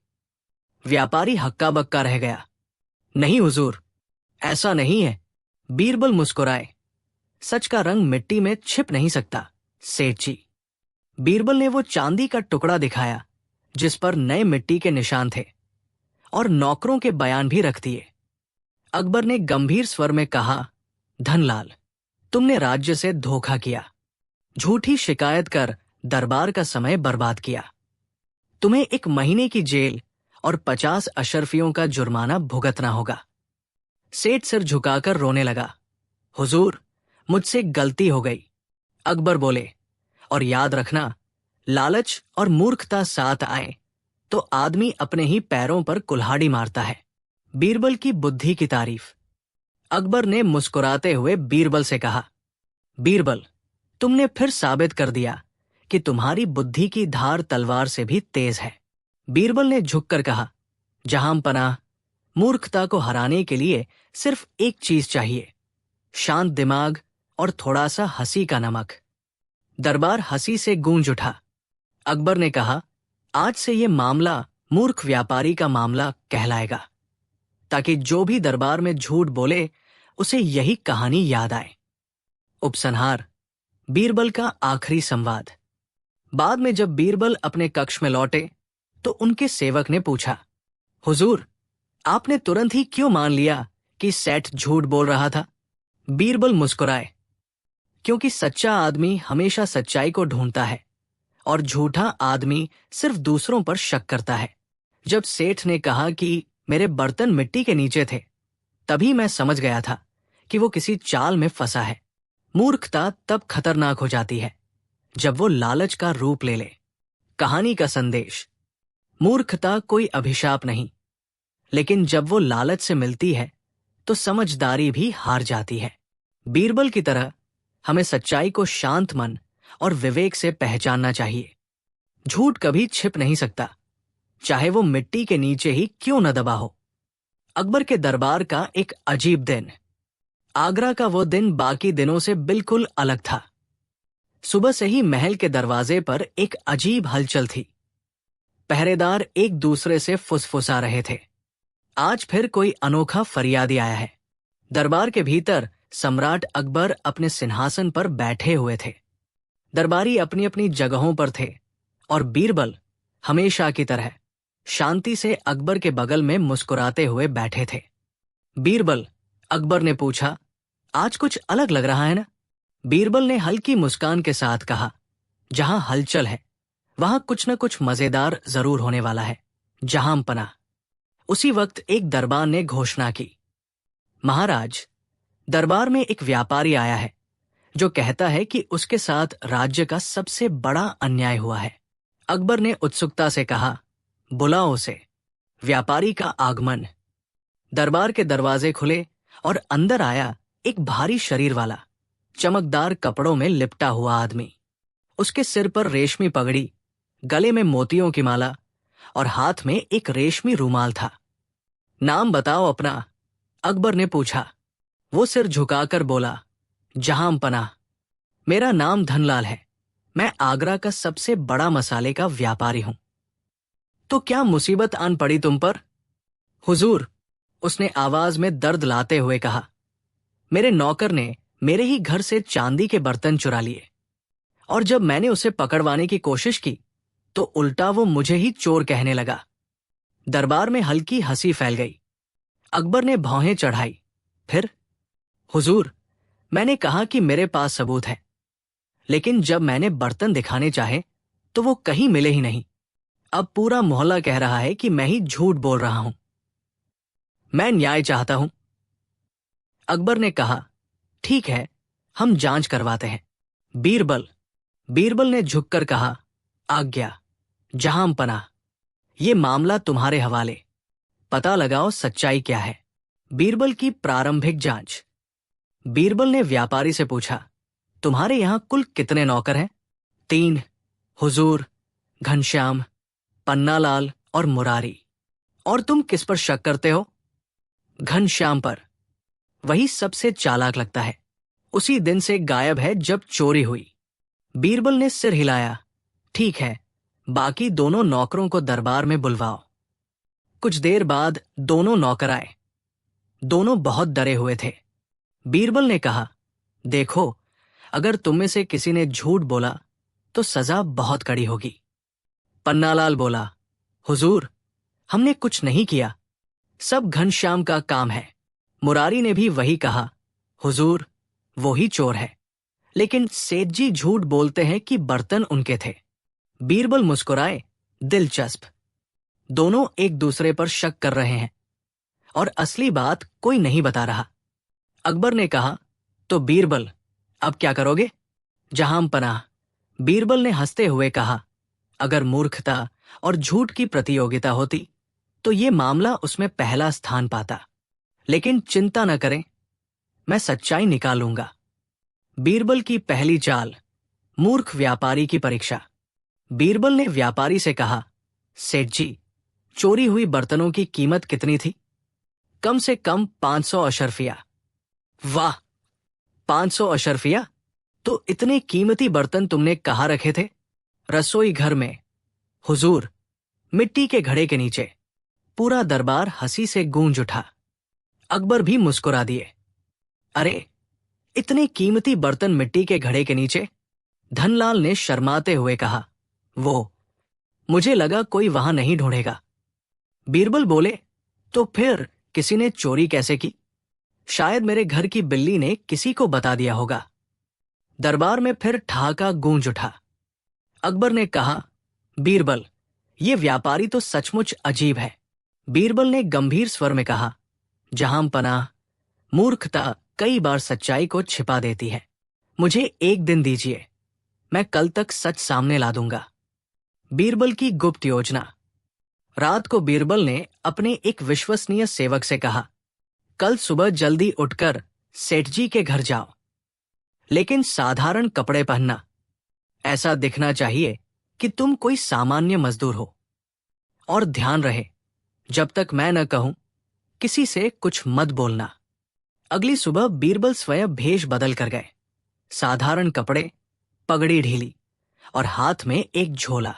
Speaker 1: व्यापारी हक्का बक्का रह गया। नहीं हुजूर, ऐसा नहीं है। बीरबल मुस्कुराए। सच का रंग मिट्टी में छिप नहीं सकता सेठ जी। बीरबल ने वो चांदी का टुकड़ा दिखाया जिस पर नए मिट्टी के निशान थे और नौकरों के बयान भी रख दिए। अकबर ने गंभीर स्वर में कहा, धनलाल, तुमने राज्य से धोखा किया, झूठी शिकायत कर दरबार का समय बर्बाद किया। तुम्हें 1 महीने की जेल और 50 अशर्फियों का जुर्माना भुगतना होगा। सेठ सिर झुकाकर रोने लगा। हुजूर, मुझसे गलती हो गई। अकबर बोले, और याद रखना, लालच और मूर्खता साथ आए तो आदमी अपने ही पैरों पर कुल्हाड़ी मारता है। बीरबल की बुद्धि की तारीफ। अकबर ने मुस्कुराते हुए बीरबल से कहा, बीरबल, तुमने फिर साबित कर दिया कि तुम्हारी बुद्धि की धार तलवार से भी तेज है। बीरबल ने झुककर कहा, जहां पनाह, मूर्खता को हराने के लिए सिर्फ एक चीज चाहिए, शांत दिमाग और थोड़ा सा हंसी का नमक। दरबार हंसी से गूंज उठा। अकबर ने कहा, आज से ये मामला मूर्ख व्यापारी का मामला कहलाएगा, ताकि जो भी दरबार में झूठ बोले उसे यही कहानी याद आए। उपसंहार, बीरबल का आखिरी संवाद। बाद में जब बीरबल अपने कक्ष में लौटे तो उनके सेवक ने पूछा, हुजूर, आपने तुरंत ही क्यों मान लिया कि सेठ झूठ बोल रहा था? बीरबल मुस्कुराए, क्योंकि सच्चा आदमी हमेशा सच्चाई को ढूंढता है और झूठा आदमी सिर्फ दूसरों पर शक करता है। जब सेठ ने कहा कि मेरे बर्तन मिट्टी के नीचे थे, तभी मैं समझ गया था कि वो किसी चाल में फंसा है। मूर्खता तब खतरनाक हो जाती है जब वो लालच का रूप ले ले। कहानी का संदेश, मूर्खता कोई अभिशाप नहीं, लेकिन जब वो लालच से मिलती है तो समझदारी भी हार जाती है। बीरबल की तरह हमें सच्चाई को शांत मन और विवेक से पहचानना चाहिए। झूठ कभी छिप नहीं सकता, चाहे वो मिट्टी के नीचे ही क्यों न दबा हो। अकबर के दरबार का एक अजीब दिन। आगरा का वो दिन बाकी दिनों से बिल्कुल अलग था। सुबह से ही महल के दरवाजे पर एक अजीब हलचल थी। पहरेदार एक दूसरे से फुसफुसा रहे थे। आज फिर कोई अनोखा फरियादी आया है। दरबार के भीतर सम्राट अकबर अपने सिंहासन पर बैठे हुए थे। दरबारी अपनी अपनी जगहों पर थे और बीरबल हमेशा की तरह शांति से अकबर के बगल में मुस्कुराते हुए बैठे थे। बीरबल, अकबर ने पूछा, आज कुछ अलग लग रहा है ना? बीरबल ने हल्की मुस्कान के साथ कहा, जहां हलचल है वहां कुछ न कुछ मजेदार जरूर होने वाला है, जहां पनाह। उसी वक्त एक दरबान ने घोषणा की, महाराज, दरबार में एक व्यापारी आया है जो कहता है कि उसके साथ राज्य का सबसे बड़ा अन्याय हुआ है। अकबर ने उत्सुकता से कहा, बुलाओ उसे। व्यापारी का आगमन। दरबार के दरवाजे खुले और अंदर आया एक भारी शरीर वाला, चमकदार कपड़ों में लिपटा हुआ आदमी। उसके सिर पर रेशमी पगड़ी, गले में मोतियों की माला और हाथ में एक रेशमी रूमाल था। नाम बताओ अपना, अकबर ने पूछा। वो सिर झुकाकर बोला, जहां पनाह। मेरा नाम धनलाल है। मैं आगरा का सबसे बड़ा मसाले का व्यापारी हूं। तो क्या मुसीबत आन पड़ी तुम पर? हुजूर, उसने आवाज में दर्द लाते हुए कहा, मेरे नौकर ने मेरे ही घर से चांदी के बर्तन चुरा लिए और जब मैंने उसे पकड़वाने की कोशिश की तो उल्टा वो मुझे ही चोर कहने लगा। दरबार में हल्की हंसी फैल गई। अकबर ने भौहें चढ़ाई। फिर? हुजूर, मैंने कहा कि मेरे पास सबूत है, लेकिन जब मैंने बर्तन दिखाने चाहे तो वो कहीं मिले ही नहीं। अब पूरा मोहल्ला कह रहा है कि मैं ही झूठ बोल रहा हूं। मैं न्याय चाहता हूं। अकबर ने कहा, ठीक है, हम जांच करवाते हैं। बीरबल ने झुककर कहा, आज्ञा। जहां पनाह, ये मामला तुम्हारे हवाले। पता लगाओ सच्चाई क्या है। बीरबल की प्रारंभिक जांच। बीरबल ने व्यापारी से पूछा, तुम्हारे यहां कुल कितने नौकर हैं? 3, हुजूर, घनश्याम, पन्नालाल और मुरारी। और तुम किस पर शक करते हो? घनश्याम पर। वही सबसे चालाक लगता है। उसी दिन से गायब है जब चोरी हुई। बीरबल ने सिर हिलाया। ठीक है, बाकी दोनों नौकरों को दरबार में बुलवाओ। कुछ देर बाद दोनों नौकर आए। दोनों बहुत डरे हुए थे। बीरबल ने कहा, देखो, अगर तुम में से किसी ने झूठ बोला तो सजा बहुत कड़ी होगी। पन्नालाल बोला, हुजूर, हमने कुछ नहीं किया, सब घनश्याम का काम है। मुरारी ने भी वही कहा, हुजूर, वो ही चोर है, लेकिन सेठ जी झूठ बोलते हैं कि बर्तन उनके थे। बीरबल मुस्कुराए। दिलचस्प। दोनों एक दूसरे पर शक कर रहे हैं और असली बात कोई नहीं बता रहा। अकबर ने कहा, तो बीरबल, अब क्या करोगे? जहां पनाह, बीरबल ने हंसते हुए कहा, अगर मूर्खता और झूठ की प्रतियोगिता होती तो ये मामला उसमें पहला स्थान पाता। लेकिन चिंता न करें, मैं सच्चाई निकालूंगा। बीरबल की पहली चाल, मूर्ख व्यापारी की परीक्षा। बीरबल ने व्यापारी से कहा, सेठ जी, चोरी हुई बर्तनों की कीमत कितनी थी? कम से कम 500 अशर्फिया। वाह, 500 अशर्फिया? तो इतने कीमती बर्तन तुमने कहाँ रखे थे? रसोई घर में, हुजूर, मिट्टी के घड़े के नीचे। पूरा दरबार हंसी से गूंज उठा। अकबर भी मुस्कुरा दिए। अरे, इतने कीमती बर्तन मिट्टी के घड़े के नीचे? धनलाल ने शर्माते हुए कहा, वो, मुझे लगा कोई वहां नहीं ढूंढेगा। बीरबल बोले, तो फिर किसी ने चोरी कैसे की? शायद मेरे घर की बिल्ली ने किसी को बता दिया होगा। दरबार में फिर ठहाका गूंज उठा। अकबर ने कहा, बीरबल, ये व्यापारी तो सचमुच अजीब है। बीरबल ने गंभीर स्वर में कहा, जहां पनाह, मूर्खता कई बार सच्चाई को छिपा देती है। मुझे एक दिन दीजिए, मैं कल तक सच सामने ला दूंगा। बीरबल की गुप्त योजना। रात को बीरबल ने अपने एक विश्वसनीय सेवक से कहा, कल सुबह जल्दी उठकर सेठ जी के घर जाओ, लेकिन साधारण कपड़े पहनना। ऐसा दिखना चाहिए कि तुम कोई सामान्य मजदूर हो। और ध्यान रहे, जब तक मैं न कहूं, किसी से कुछ मत बोलना। अगली सुबह बीरबल स्वयं भेष बदल कर गए। साधारण कपड़े, पगड़ी ढीली और हाथ में एक झोला।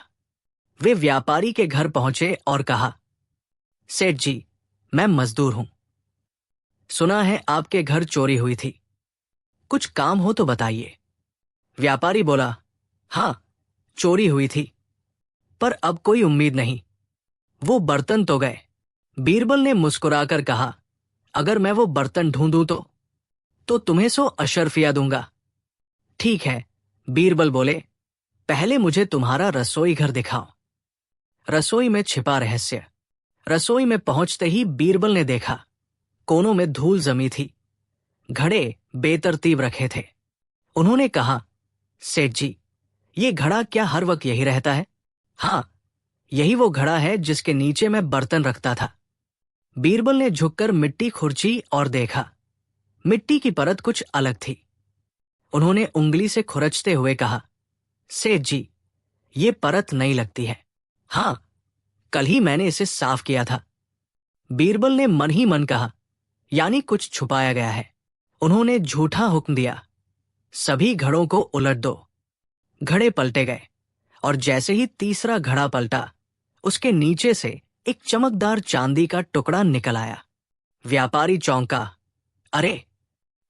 Speaker 1: वे व्यापारी के घर पहुंचे और कहा, सेठ जी, मैं मजदूर हूं। सुना है आपके घर चोरी हुई थी, कुछ काम हो तो बताइए। व्यापारी बोला, हां, चोरी हुई थी, पर अब कोई उम्मीद नहीं। वो बर्तन तो गए। बीरबल ने मुस्कुराकर कहा, अगर मैं वो बर्तन ढूंढूं तो तुम्हें 100 अशर्फिया दूंगा। ठीक है, बीरबल बोले, पहले मुझे तुम्हारा रसोई घर दिखाओ। रसोई में छिपा रहस्य। रसोई में पहुंचते ही बीरबल ने देखा, कोनों में धूल जमी थी, घड़े बेतरतीब रखे थे। उन्होंने कहा, सेठ जी, ये घड़ा क्या हर वक्त यही रहता है? हाँ, यही वो घड़ा है जिसके नीचे मैं बर्तन रखता था। बीरबल ने झुककर मिट्टी खुरची और देखा, मिट्टी की परत कुछ अलग थी। उन्होंने उंगली से खुरचते हुए कहा, सेठ जी, ये परत नहीं लगती है। हाँ, कल ही मैंने इसे साफ किया था। बीरबल ने मन ही मन कहा, यानी कुछ छुपाया गया है। उन्होंने झूठा हुक्म दिया, सभी घड़ों को उलट दो। घड़े पलटे गए और जैसे ही तीसरा घड़ा पलटा, उसके नीचे से एक चमकदार चांदी का टुकड़ा निकल आया। व्यापारी चौंका, अरे,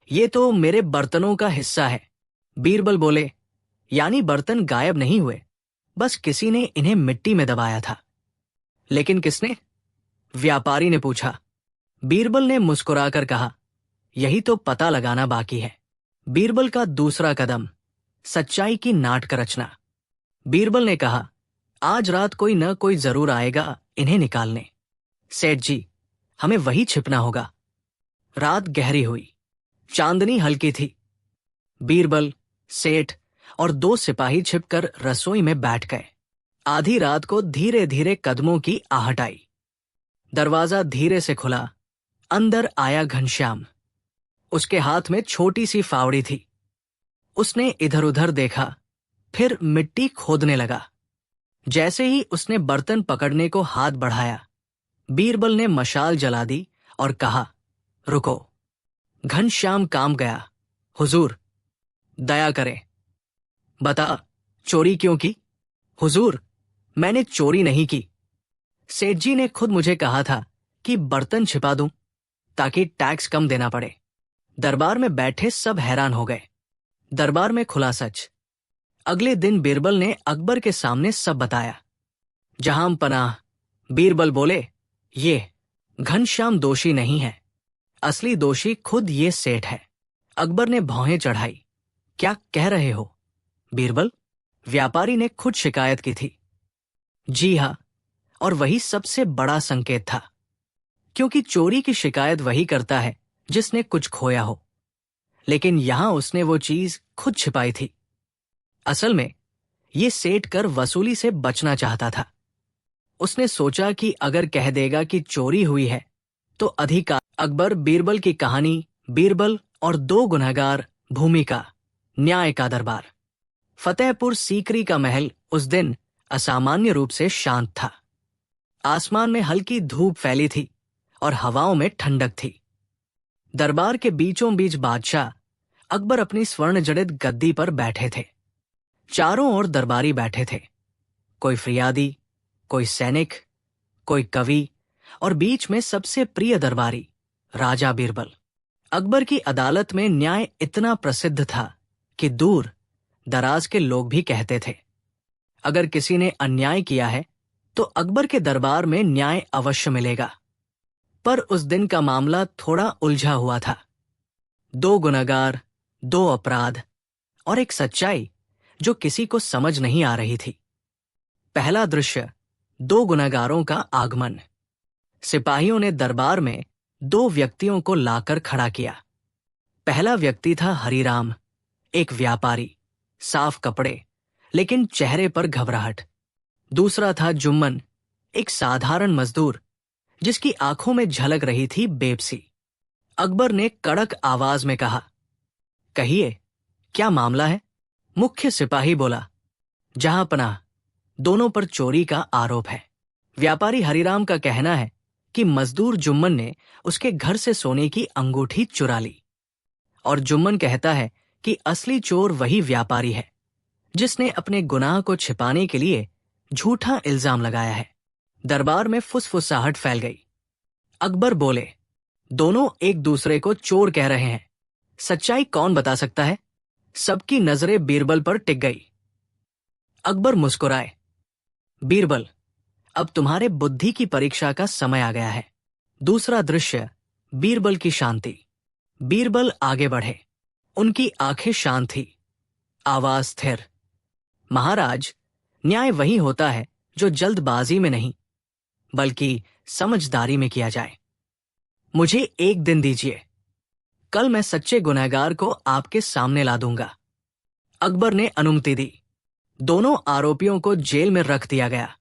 Speaker 1: ये तो मेरे बर्तनों का हिस्सा है। बीरबल बोले, यानी बर्तन गायब नहीं हुए, बस किसी ने इन्हें मिट्टी में दबाया था। लेकिन किसने? व्यापारी ने पूछा। बीरबल ने मुस्कुराकर कहा, यही तो पता लगाना बाकी है। बीरबल का दूसरा कदम, सच्चाई की नाटक रचना। बीरबल ने कहा, आज रात कोई न कोई जरूर आएगा इन्हें निकालने। सेठ जी, हमें वही छिपना होगा। रात गहरी हुई, चांदनी हल्की थी। बीरबल, सेठ और 2 सिपाही छिपकर रसोई में बैठ गए। आधी रात को धीरे धीरे कदमों की आहट आई। दरवाजा धीरे से खुला। अंदर आया घनश्याम। उसके हाथ में छोटी सी फावड़ी थी। उसने इधर उधर देखा, फिर मिट्टी खोदने लगा। जैसे ही उसने बर्तन पकड़ने को हाथ बढ़ाया, बीरबल ने मशाल जला दी और कहा, रुको। घनश्याम काम गया। हुजूर, दया करें। बता, चोरी क्यों की? हुजूर, मैंने चोरी नहीं की। सेठ जी ने खुद मुझे कहा था कि बर्तन छिपा दूं ताकि टैक्स कम देना पड़े। दरबार में बैठे सब हैरान हो गए। दरबार में खुला सच। अगले दिन बीरबल ने अकबर के सामने सब बताया। जहां पनाह, बीरबल बोले, ये घनश्याम दोषी नहीं है, असली दोषी खुद ये सेठ है। अकबर ने भौहें चढ़ाई। क्या कह रहे हो बीरबल? व्यापारी ने खुद शिकायत की थी। जी हां, और वही सबसे बड़ा संकेत था, क्योंकि चोरी की शिकायत वही करता है जिसने कुछ खोया हो, लेकिन यहां उसने वो चीज खुद छिपाई थी। असल में ये सेठ कर वसूली से बचना चाहता था। उसने सोचा कि अगर कह देगा कि चोरी हुई है तो अधिकार। अकबर बीरबल की कहानी, बीरबल और 2 गुनहगार, भूमिका, न्याय का दरबार। फतेहपुर सीकरी का महल उस दिन असामान्य रूप से शांत था। आसमान में हल्की धूप फैली थी और हवाओं में ठंडक थी। दरबार के बीचों बीच बादशाह अकबर अपनी स्वर्ण जड़ित गद्दी पर बैठे थे। चारों ओर दरबारी बैठे थे, कोई फरियादी, कोई सैनिक, कोई कवि और बीच में सबसे प्रिय दरबारी, राजा बीरबल। अकबर की अदालत में न्याय इतना प्रसिद्ध था कि दूर दराज के लोग भी कहते थे, अगर किसी ने अन्याय किया है तो अकबर के दरबार में न्याय अवश्य मिलेगा। पर उस दिन का मामला थोड़ा उलझा हुआ था। 2 गुनहगार, 2 अपराध और एक सच्चाई जो किसी को समझ नहीं आ रही थी। पहला दृश्य, 2 गुनहगारों का आगमन। सिपाहियों ने दरबार में 2 व्यक्तियों को लाकर खड़ा किया। पहला व्यक्ति था हरिराम, एक व्यापारी, साफ कपड़े लेकिन चेहरे पर घबराहट। दूसरा था जुम्मन, एक साधारण मजदूर जिसकी आंखों में झलक रही थी बेबसी। अकबर ने कड़क आवाज में कहा, कहिए, क्या मामला है? मुख्य सिपाही बोला, जहां पनाह, दोनों पर चोरी का आरोप है। व्यापारी हरिराम का कहना है कि मजदूर जुम्मन ने उसके घर से सोने की अंगूठी चुरा ली, और जुम्मन कहता है कि असली चोर वही व्यापारी है जिसने अपने गुनाह को छिपाने के लिए झूठा इल्जाम लगाया है। दरबार में फुसफुसाहट फैल गई। अकबर बोले, दोनों एक दूसरे को चोर कह रहे हैं, सच्चाई कौन बता सकता है? सबकी नजरें बीरबल पर टिक गई। अकबर मुस्कुराए, बीरबल, अब तुम्हारे बुद्धि की परीक्षा का समय आ गया है। दूसरा दृश्य, बीरबल की शांति। बीरबल आगे बढ़े। उनकी आंखें शांत थी, आवाज स्थिर। महाराज, न्याय वही होता है जो जल्दबाजी में नहीं बल्कि समझदारी में किया जाए। मुझे एक दिन दीजिए, कल मैं सच्चे गुनहगार को आपके सामने ला दूंगा। अकबर ने अनुमति दी। दोनों आरोपियों को जेल में रख दिया गया।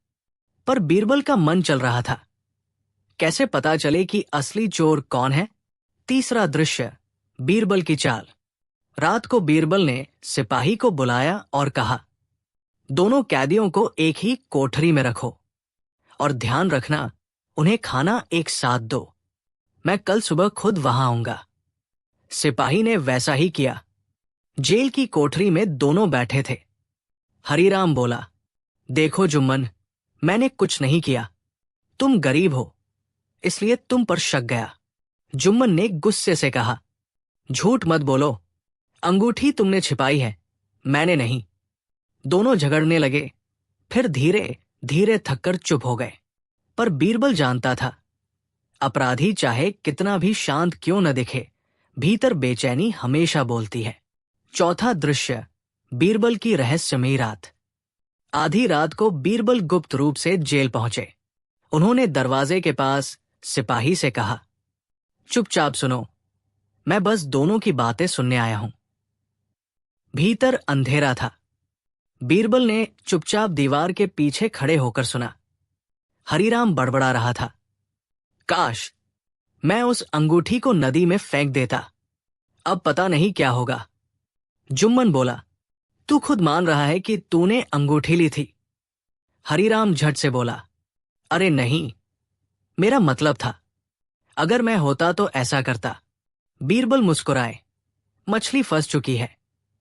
Speaker 1: पर बीरबल का मन चल रहा था, कैसे पता चले कि असली चोर कौन है? तीसरा दृश्य, बीरबल की चाल। रात को बीरबल ने सिपाही को बुलाया और कहा, दोनों कैदियों को एक ही कोठरी में रखो और ध्यान रखना उन्हें खाना एक साथ दो। मैं कल सुबह खुद वहां आऊंगा। सिपाही ने वैसा ही किया। जेल की कोठरी में दोनों बैठे थे। हरीराम बोला, देखो जुम्मन, मैंने कुछ नहीं किया। तुम गरीब हो, इसलिए तुम पर शक गया। जुम्मन ने गुस्से से कहा, झूठ मत बोलो, अंगूठी तुमने छिपाई है, मैंने नहीं। दोनों झगड़ने लगे, फिर धीरे धीरे थककर चुप हो गए। पर बीरबल जानता था, अपराधी चाहे कितना भी शांत क्यों न दिखे, भीतर बेचैनी हमेशा बोलती है। चौथा दृश्य, बीरबल की रहस्यमयी रात। आधी रात को बीरबल गुप्त रूप से जेल पहुंचे। उन्होंने दरवाजे के पास सिपाही से कहा, चुपचाप सुनो, मैं बस दोनों की बातें सुनने आया हूं। भीतर अंधेरा था। बीरबल ने चुपचाप दीवार के पीछे खड़े होकर सुना। हरीराम बड़बड़ा रहा था, काश मैं उस अंगूठी को नदी में फेंक देता, अब पता नहीं क्या होगा। जुम्मन बोला, तू खुद मान रहा है कि तूने अंगूठी ली थी। हरीराम झट से बोला, अरे नहीं, मेरा मतलब था, अगर मैं होता तो ऐसा करता। बीरबल मुस्कुराए, मछली फंस चुकी है,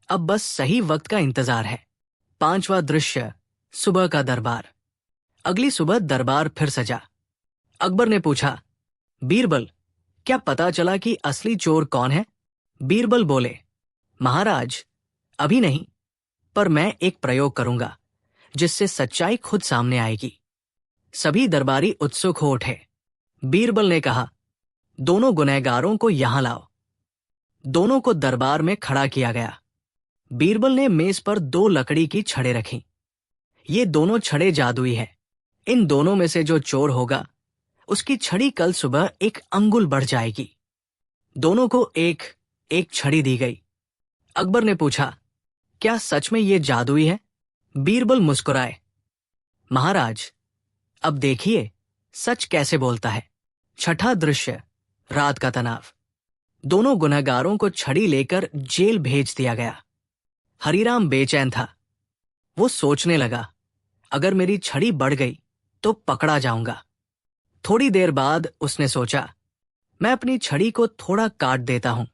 Speaker 1: अब बस सही वक्त का इंतजार है। पांचवा दृश्य, सुबह का दरबार। अगली सुबह दरबार फिर सजा। अकबर ने पूछा, बीरबल, क्या पता चला कि असली चोर कौन है? बीरबल बोले, महाराज, अभी नहीं, पर मैं एक प्रयोग करूंगा जिससे सच्चाई खुद सामने आएगी। सभी दरबारी उत्सुक हो उठे। बीरबल ने कहा, दोनों गुनहगारों को यहां लाओ। दोनों को दरबार में खड़ा किया गया। बीरबल ने मेज पर 2 लकड़ी की छड़ें रखीं। ये दोनों छड़ें जादुई हैं। इन दोनों में से जो चोर होगा, उसकी छड़ी कल सुबह 1 अंगुल बढ़ जाएगी। दोनों को एक एक छड़ी दी गई। अकबर ने पूछा, क्या सच में ये जादुई है? बीरबल मुस्कुराए, महाराज, अब देखिए सच कैसे बोलता है। छठा दृश्य, रात का तनाव। दोनों गुनहगारों को छड़ी लेकर जेल भेज दिया गया। हरीराम बेचैन था। वो सोचने लगा, अगर मेरी छड़ी बढ़ गई तो पकड़ा जाऊंगा। थोड़ी देर बाद उसने सोचा, मैं अपनी छड़ी को थोड़ा काट देता हूं,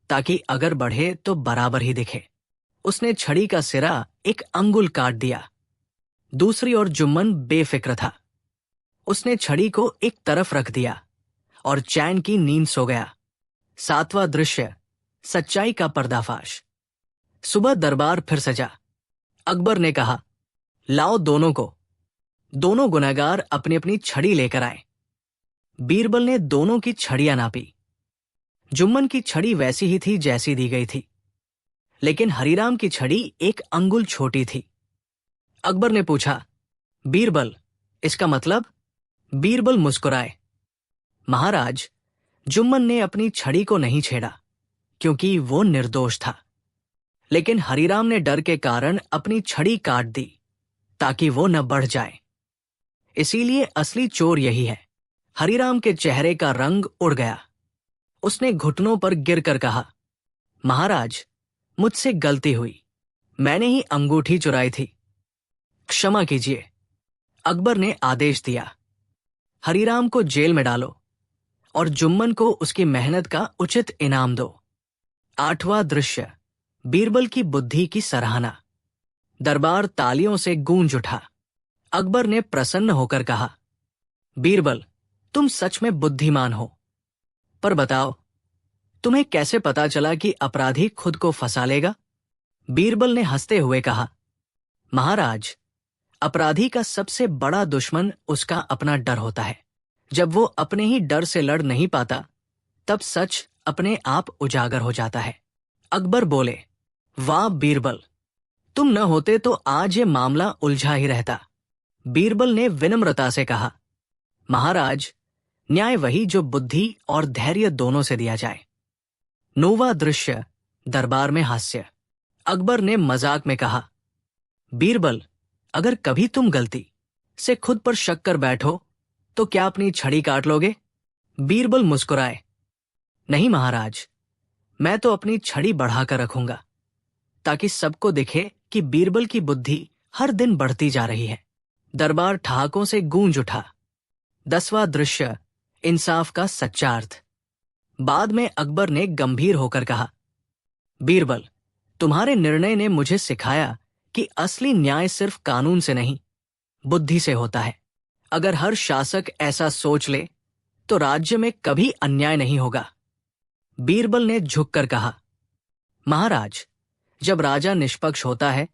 Speaker 1: ताकि अगर बढ़े तो बराबर ही दिखे। उसने छड़ी का सिरा 1 अंगुल काट दिया। दूसरी ओर जुम्मन बेफिक्र था। उसने छड़ी को एक तरफ रख दिया और चैन की नींद सो गया। 7वां दृश्य, सच्चाई का पर्दाफाश। सुबह दरबार फिर सजा। अकबर ने कहा, लाओ दोनों को। दोनों गुनहगार अपनी अपनी छड़ी लेकर आए। बीरबल ने दोनों की छड़ियां नापी। जुम्मन की छड़ी वैसी ही थी जैसी दी गई थी, लेकिन हरीराम की छड़ी 1 अंगुल छोटी थी। अकबर ने पूछा, बीरबल, इसका मतलब? बीरबल मुस्कुराए, महाराज, जुम्मन ने अपनी छड़ी को नहीं छेड़ा क्योंकि वो निर्दोष था, लेकिन हरीराम ने डर के कारण अपनी छड़ी काट दी ताकि वो न बढ़ जाए। इसीलिए असली चोर यही है। हरीराम के चेहरे का रंग उड़ गया। उसने घुटनों पर गिरकर कहा, महाराज, मुझसे गलती हुई, मैंने ही अंगूठी चुराई थी, क्षमा कीजिए। अकबर ने आदेश दिया, हरीराम को जेल में डालो और जुम्मन को उसकी मेहनत का उचित इनाम दो। 8वां दृश्य, बीरबल की बुद्धि की सराहना। दरबार तालियों से गूंज उठा। अकबर ने प्रसन्न होकर कहा, बीरबल, तुम सच में बुद्धिमान हो, पर बताओ, तुम्हें कैसे पता चला कि अपराधी खुद को फंसा लेगा? बीरबल ने हंसते हुए कहा, महाराज, अपराधी का सबसे बड़ा दुश्मन उसका अपना डर होता है। जब वो अपने ही डर से लड़ नहीं पाता, तब सच अपने आप उजागर हो जाता है। अकबर बोले, वाह बीरबल, तुम न होते तो आज ये मामला उलझा ही रहता। बीरबल ने विनम्रता से कहा, महाराज, न्याय वही जो बुद्धि और धैर्य दोनों से दिया जाए। 9वां दृश्य, दरबार में हास्य। अकबर ने मजाक में कहा, बीरबल, अगर कभी तुम गलती से खुद पर शक कर बैठो तो क्या अपनी छड़ी काट लोगे? बीरबल मुस्कुराए, नहीं महाराज, मैं तो अपनी छड़ी बढ़ाकर रखूंगा ताकि सबको दिखे कि बीरबल की बुद्धि हर दिन बढ़ती जा रही है। दरबार ठहाकों से गूंज उठा। 10वां दृश्य, इंसाफ का सच्चा अर्थ। बाद में अकबर ने गंभीर होकर कहा, बीरबल, तुम्हारे निर्णय ने मुझे सिखाया कि असली न्याय सिर्फ कानून से नहीं, बुद्धि से होता है। अगर हर शासक ऐसा सोच ले तो राज्य में कभी अन्याय नहीं होगा। बीरबल ने झुककर कहा, महाराज, जब राजा निष्पक्ष होता है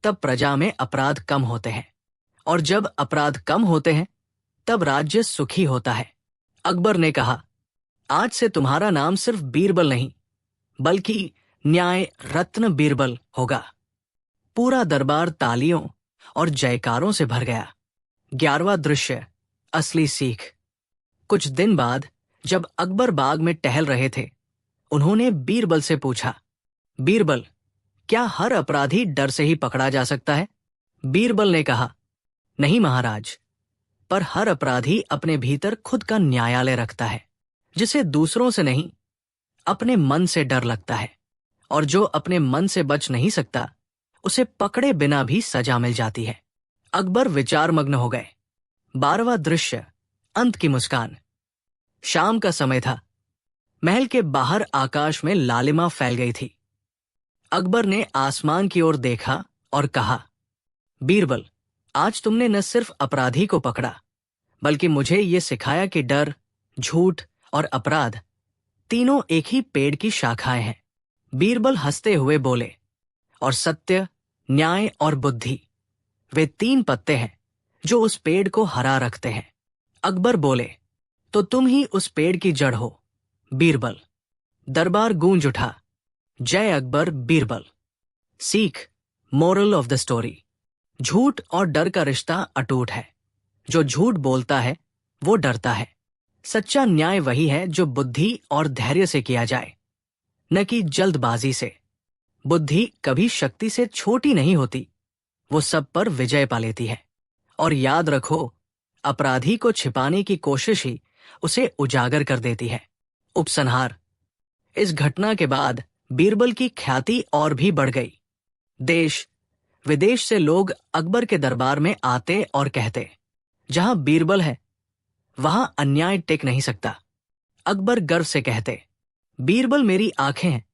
Speaker 1: तब प्रजा में अपराध कम होते हैं, और जब अपराध कम होते हैं तब राज्य सुखी होता है। अकबर ने कहा, आज से तुम्हारा नाम सिर्फ बीरबल नहीं बल्कि न्याय रत्न बीरबल होगा। पूरा दरबार तालियों और जयकारों से भर गया। 11वां दृश्य, असली सीख। कुछ दिन बाद जब अकबर बाग में टहल रहे थे, उन्होंने बीरबल से पूछा, बीरबल, क्या हर अपराधी डर से ही पकड़ा जा सकता है? बीरबल ने कहा, नहीं महाराज, पर हर अपराधी अपने भीतर खुद का न्यायालय रखता है, जिसे दूसरों से नहीं, अपने मन से डर लगता है, और जो अपने मन से बच नहीं सकता उसे पकड़े बिना भी सजा मिल जाती है। अकबर विचारमग्न हो गए। 12वां दृश्य, अंत की मुस्कान। शाम का समय था। महल के बाहर आकाश में लालिमा फैल गई थी। अकबर ने आसमान की ओर देखा और कहा, बीरबल, आज तुमने न सिर्फ अपराधी को पकड़ा बल्कि मुझे ये सिखाया कि डर, झूठ और अपराध तीनों एक ही पेड़ की शाखाएं हैं। बीरबल हंसते हुए बोले, और सत्य, न्याय और बुद्धि, वे 3 पत्ते हैं जो उस पेड़ को हरा रखते हैं। अकबर बोले, तो तुम ही उस पेड़ की जड़ हो बीरबल। दरबार गूंज उठा, जय अकबर बीरबल। सीख, मोरल ऑफ द स्टोरी, झूठ और डर का रिश्ता अटूट है। जो झूठ बोलता है वो डरता है। सच्चा न्याय वही है जो बुद्धि और धैर्य से किया जाए, न कि जल्दबाजी से। बुद्धि कभी शक्ति से छोटी नहीं होती, वो सब पर विजय पा लेती है। और याद रखो, अपराधी को छिपाने की कोशिश ही उसे उजागर कर देती है। उपसंहार। इस घटना के बाद बीरबल की ख्याति और भी बढ़ गई। देश विदेश से लोग अकबर के दरबार में आते और कहते, जहां बीरबल है वहां अन्याय टिक नहीं सकता। अकबर गर्व से कहते, बीरबल मेरी आंखें हैं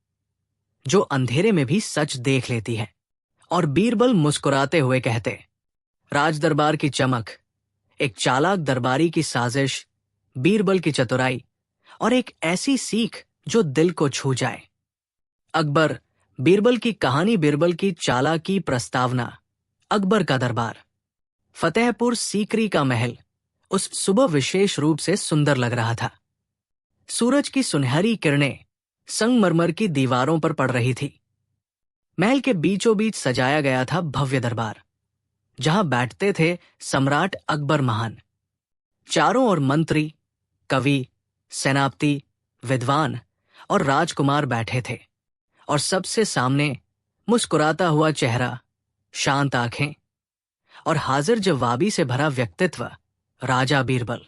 Speaker 1: जो अंधेरे में भी सच देख लेती है। और बीरबल मुस्कुराते हुए कहते, राज दरबार की चमक, एक चालाक दरबारी की साजिश, बीरबल की चतुराई और एक ऐसी सीख जो दिल को छू जाए। अकबर, बीरबल की कहानी, बीरबल की चालाकी प्रस्तावना। अकबर का दरबार। फतेहपुर सीकरी का महल उस सुबह विशेष रूप से सुंदर लग रहा था। सूरज की सुनहरी किरणें संगमरमर की दीवारों पर पड़ रही थी। महल के बीचों बीच सजाया गया था भव्य दरबार, जहां बैठते थे सम्राट अकबर महान। चारों ओर मंत्री, कवि, सेनापति, विद्वान और राजकुमार बैठे थे, और सबसे सामने मुस्कुराता हुआ चेहरा, शांत आंखें और हाजिर जवाबी से भरा व्यक्तित्व, राजा बीरबल।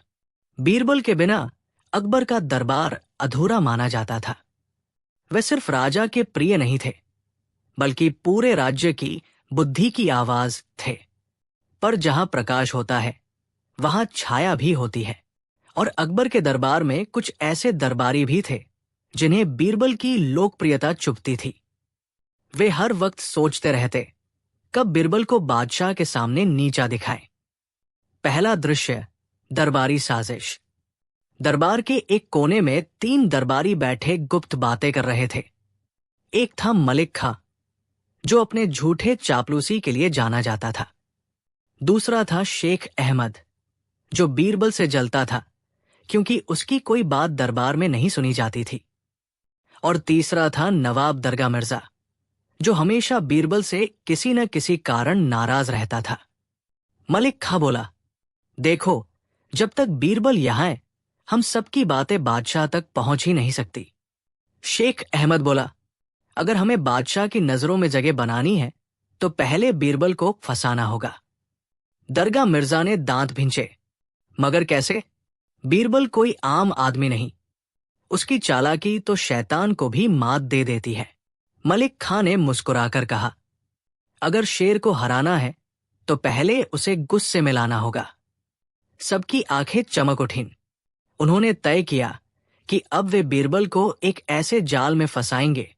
Speaker 1: बीरबल के बिना अकबर का दरबार अधूरा माना जाता था। वे सिर्फ राजा के प्रिय नहीं थे बल्कि पूरे राज्य की बुद्धि की आवाज थे। पर जहां प्रकाश होता है वहां छाया भी होती है, और अकबर के दरबार में कुछ ऐसे दरबारी भी थे जिन्हें बीरबल की लोकप्रियता चुभती थी। वे हर वक्त सोचते रहते, कब बीरबल को बादशाह के सामने नीचा दिखाएं। पहला दृश्य, दरबारी साजिश। दरबार के एक कोने में 3 दरबारी बैठे गुप्त बातें कर रहे थे। एक था मलिक खां, जो अपने झूठे चापलूसी के लिए जाना जाता था। दूसरा था शेख अहमद, जो बीरबल से जलता था क्योंकि उसकी कोई बात दरबार में नहीं सुनी जाती थी। और तीसरा था नवाब दरगाह मिर्जा, जो हमेशा बीरबल से किसी न किसी कारण नाराज रहता था। मलिक खां बोला, देखो, जब तक बीरबल यहां है हम सबकी बातें बादशाह तक पहुंच ही नहीं सकती। शेख अहमद बोला, अगर हमें बादशाह की नजरों में जगह बनानी है तो पहले बीरबल को फंसाना होगा। दरगाह मिर्जा ने दांत भींचे, मगर कैसे? बीरबल कोई आम आदमी नहीं, उसकी चालाकी तो शैतान को भी मात दे देती है। मलिक खां ने मुस्कुराकर कहा, अगर शेर को हराना है तो पहले उसे गुस्से में लाना होगा। सबकी आंखें चमक उठीं। उन्होंने तय किया कि अब वे बीरबल को एक ऐसे जाल में फंसाएंगे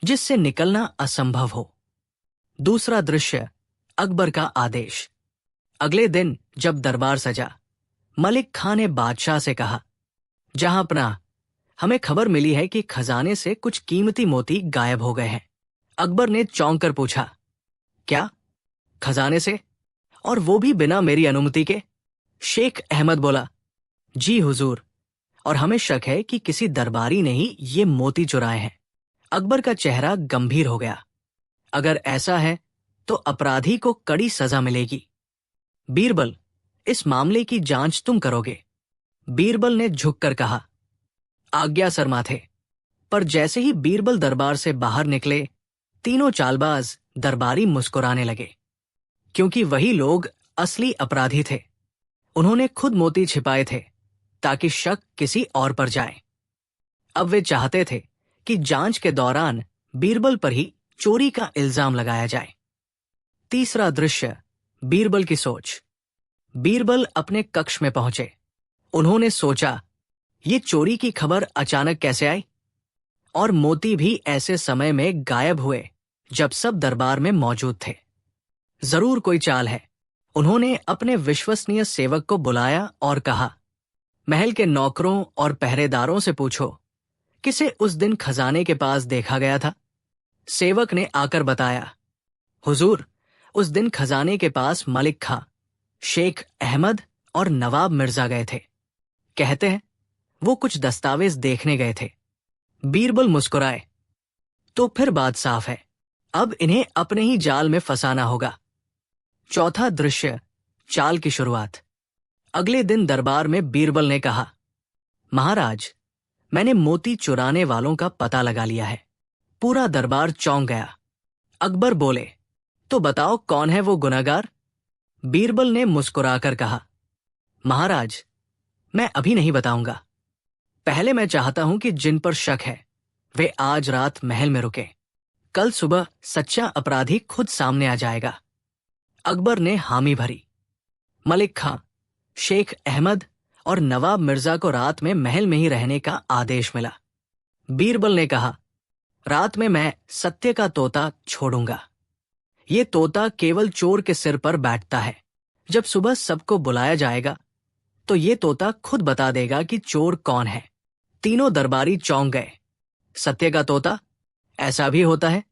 Speaker 1: जिससे निकलना असंभव हो। दूसरा दृश्य, अकबर का आदेश। अगले दिन जब दरबार सजा, मलिक खां ने बादशाह से कहा, जहांपनाह, हमें खबर मिली है कि खजाने से कुछ कीमती मोती गायब हो गए हैं। अकबर ने चौंक कर पूछा, क्या? खजाने से? और वो भी बिना मेरी अनुमति के? शेख अहमद बोला, जी हुजूर, और हमें शक है कि किसी दरबारी ने ही ये मोती चुराए हैं। अकबर का चेहरा गंभीर हो गया। अगर ऐसा है तो अपराधी को कड़ी सजा मिलेगी। बीरबल, इस मामले की जांच तुम करोगे। बीरबल ने झुककर कहा, आज्ञा सरमाथे। पर जैसे ही बीरबल दरबार से बाहर निकले, तीनों चालबाज दरबारी मुस्कुराने लगे, क्योंकि वही लोग असली अपराधी थे। उन्होंने खुद मोती छिपाए थे ताकि शक किसी और पर जाए। अब वे चाहते थे कि जांच के दौरान बीरबल पर ही चोरी का इल्जाम लगाया जाए। तीसरा दृश्य, बीरबल की सोच। बीरबल अपने कक्ष में पहुंचे। उन्होंने सोचा, ये चोरी की खबर अचानक कैसे आई? और मोती भी ऐसे समय में गायब हुए जब सब दरबार में मौजूद थे। जरूर कोई चाल है। उन्होंने अपने विश्वसनीय सेवक को बुलाया और कहा, महल के नौकरों और पहरेदारों से पूछो, किसे उस दिन खजाने के पास देखा गया था? सेवक ने आकर बताया, हुजूर, उस दिन खजाने के पास मलिक खां, शेख अहमद और नवाब मिर्जा गए थे। कहते हैं वो कुछ दस्तावेज देखने गए थे। बीरबल मुस्कुराए, तो फिर बात साफ है, अब इन्हें अपने ही जाल में फंसाना होगा। चौथा दृश्य, चाल की शुरुआत। अगले दिन दरबार में बीरबल ने कहा, महाराज, मैंने मोती चुराने वालों का पता लगा लिया है। पूरा दरबार चौंक गया। अकबर बोले, तो बताओ कौन है वो गुनहगार? बीरबल ने मुस्कुराकर कहा, महाराज, मैं अभी नहीं बताऊंगा। पहले मैं चाहता हूं कि जिन पर शक है वे आज रात महल में रुके। कल सुबह सच्चा अपराधी खुद सामने आ जाएगा। अकबर ने हामी भरी। मलिक खां, शेख अहमद और नवाब मिर्जा को रात में महल में ही रहने का आदेश मिला। बीरबल ने कहा, रात में मैं सत्य का तोता छोड़ूंगा। ये तोता केवल चोर के सिर पर बैठता है। जब सुबह सबको बुलाया जाएगा तो ये तोता खुद बता देगा कि चोर कौन है। तीनों दरबारी चौंक गए। सत्य का तोता? ऐसा भी होता है?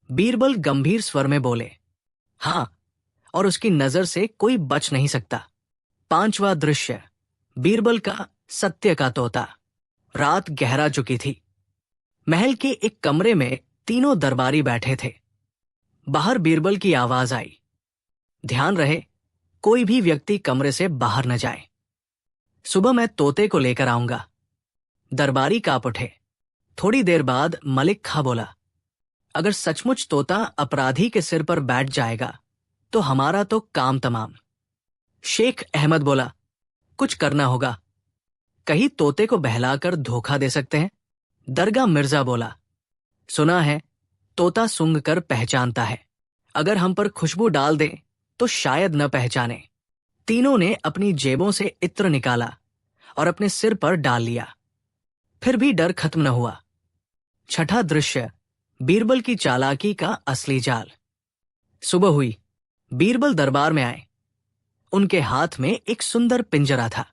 Speaker 1: बीरबल गंभीर स्वर में बोले, हां, और उसकी नजर से कोई बच नहीं सकता। पांचवा दृश्य, बीरबल का सत्य का तोता। रात गहरा चुकी थी। महल के एक कमरे में तीनों दरबारी बैठे थे। बाहर बीरबल की आवाज आई, ध्यान रहे, कोई भी व्यक्ति कमरे से बाहर न जाए। सुबह मैं तोते को लेकर आऊंगा। दरबारी कांप उठे। थोड़ी देर बाद मलिक खां बोला, अगर सचमुच तोता अपराधी के सिर पर बैठ जाएगा तो हमारा तो काम तमाम। शेख अहमद बोला, कुछ करना होगा। कहीं तोते को बहलाकर धोखा दे सकते हैं। दरगाह मिर्जा बोला, सुना है तोता सूंघ कर पहचानता है। अगर हम पर खुशबू डाल दे तो शायद न पहचाने। तीनों ने अपनी जेबों से इत्र निकाला और अपने सिर पर डाल लिया। फिर भी डर खत्म न हुआ। छठा दृश्य, बीरबल की चालाकी का असली जाल। सुबह हुई। बीरबल दरबार में आए। उनके हाथ में एक सुंदर पिंजरा था,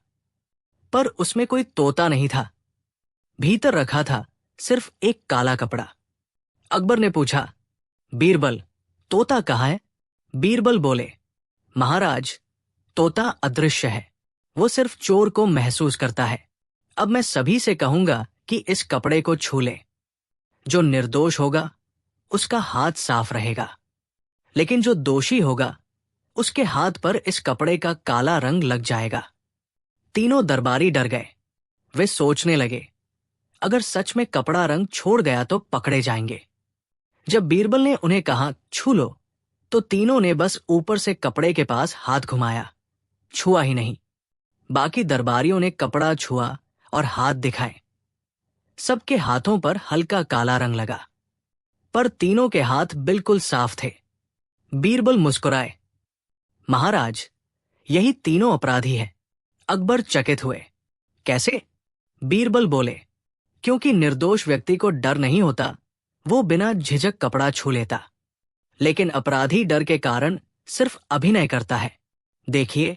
Speaker 1: पर उसमें कोई तोता नहीं था। भीतर रखा था सिर्फ एक काला कपड़ा। अकबर ने पूछा, बीरबल, तोता कहाँ है? बीरबल बोले, महाराज, तोता अदृश्य है। वो सिर्फ चोर को महसूस करता है। अब मैं सभी से कहूंगा कि इस कपड़े को छू ले। जो निर्दोष होगा उसका हाथ साफ रहेगा, लेकिन जो दोषी होगा उसके हाथ पर इस कपड़े का काला रंग लग जाएगा। तीनों दरबारी डर गए। वे सोचने लगे, अगर सच में कपड़ा रंग छोड़ गया तो पकड़े जाएंगे। जब बीरबल ने उन्हें कहा छू लो, तो तीनों ने बस ऊपर से कपड़े के पास हाथ घुमाया, छुआ ही नहीं। बाकी दरबारियों ने कपड़ा छुआ और हाथ दिखाए। सबके हाथों पर हल्का काला रंग लगा, पर तीनों के हाथ बिल्कुल साफ थे। बीरबल मुस्कुराए, महाराज, यही तीनों अपराधी हैं। अकबर चकित हुए। कैसे? बीरबल बोले, क्योंकि निर्दोष व्यक्ति को डर नहीं होता, वो बिना झिझक कपड़ा छू लेता। लेकिन अपराधी डर के कारण सिर्फ अभिनय करता है। देखिए,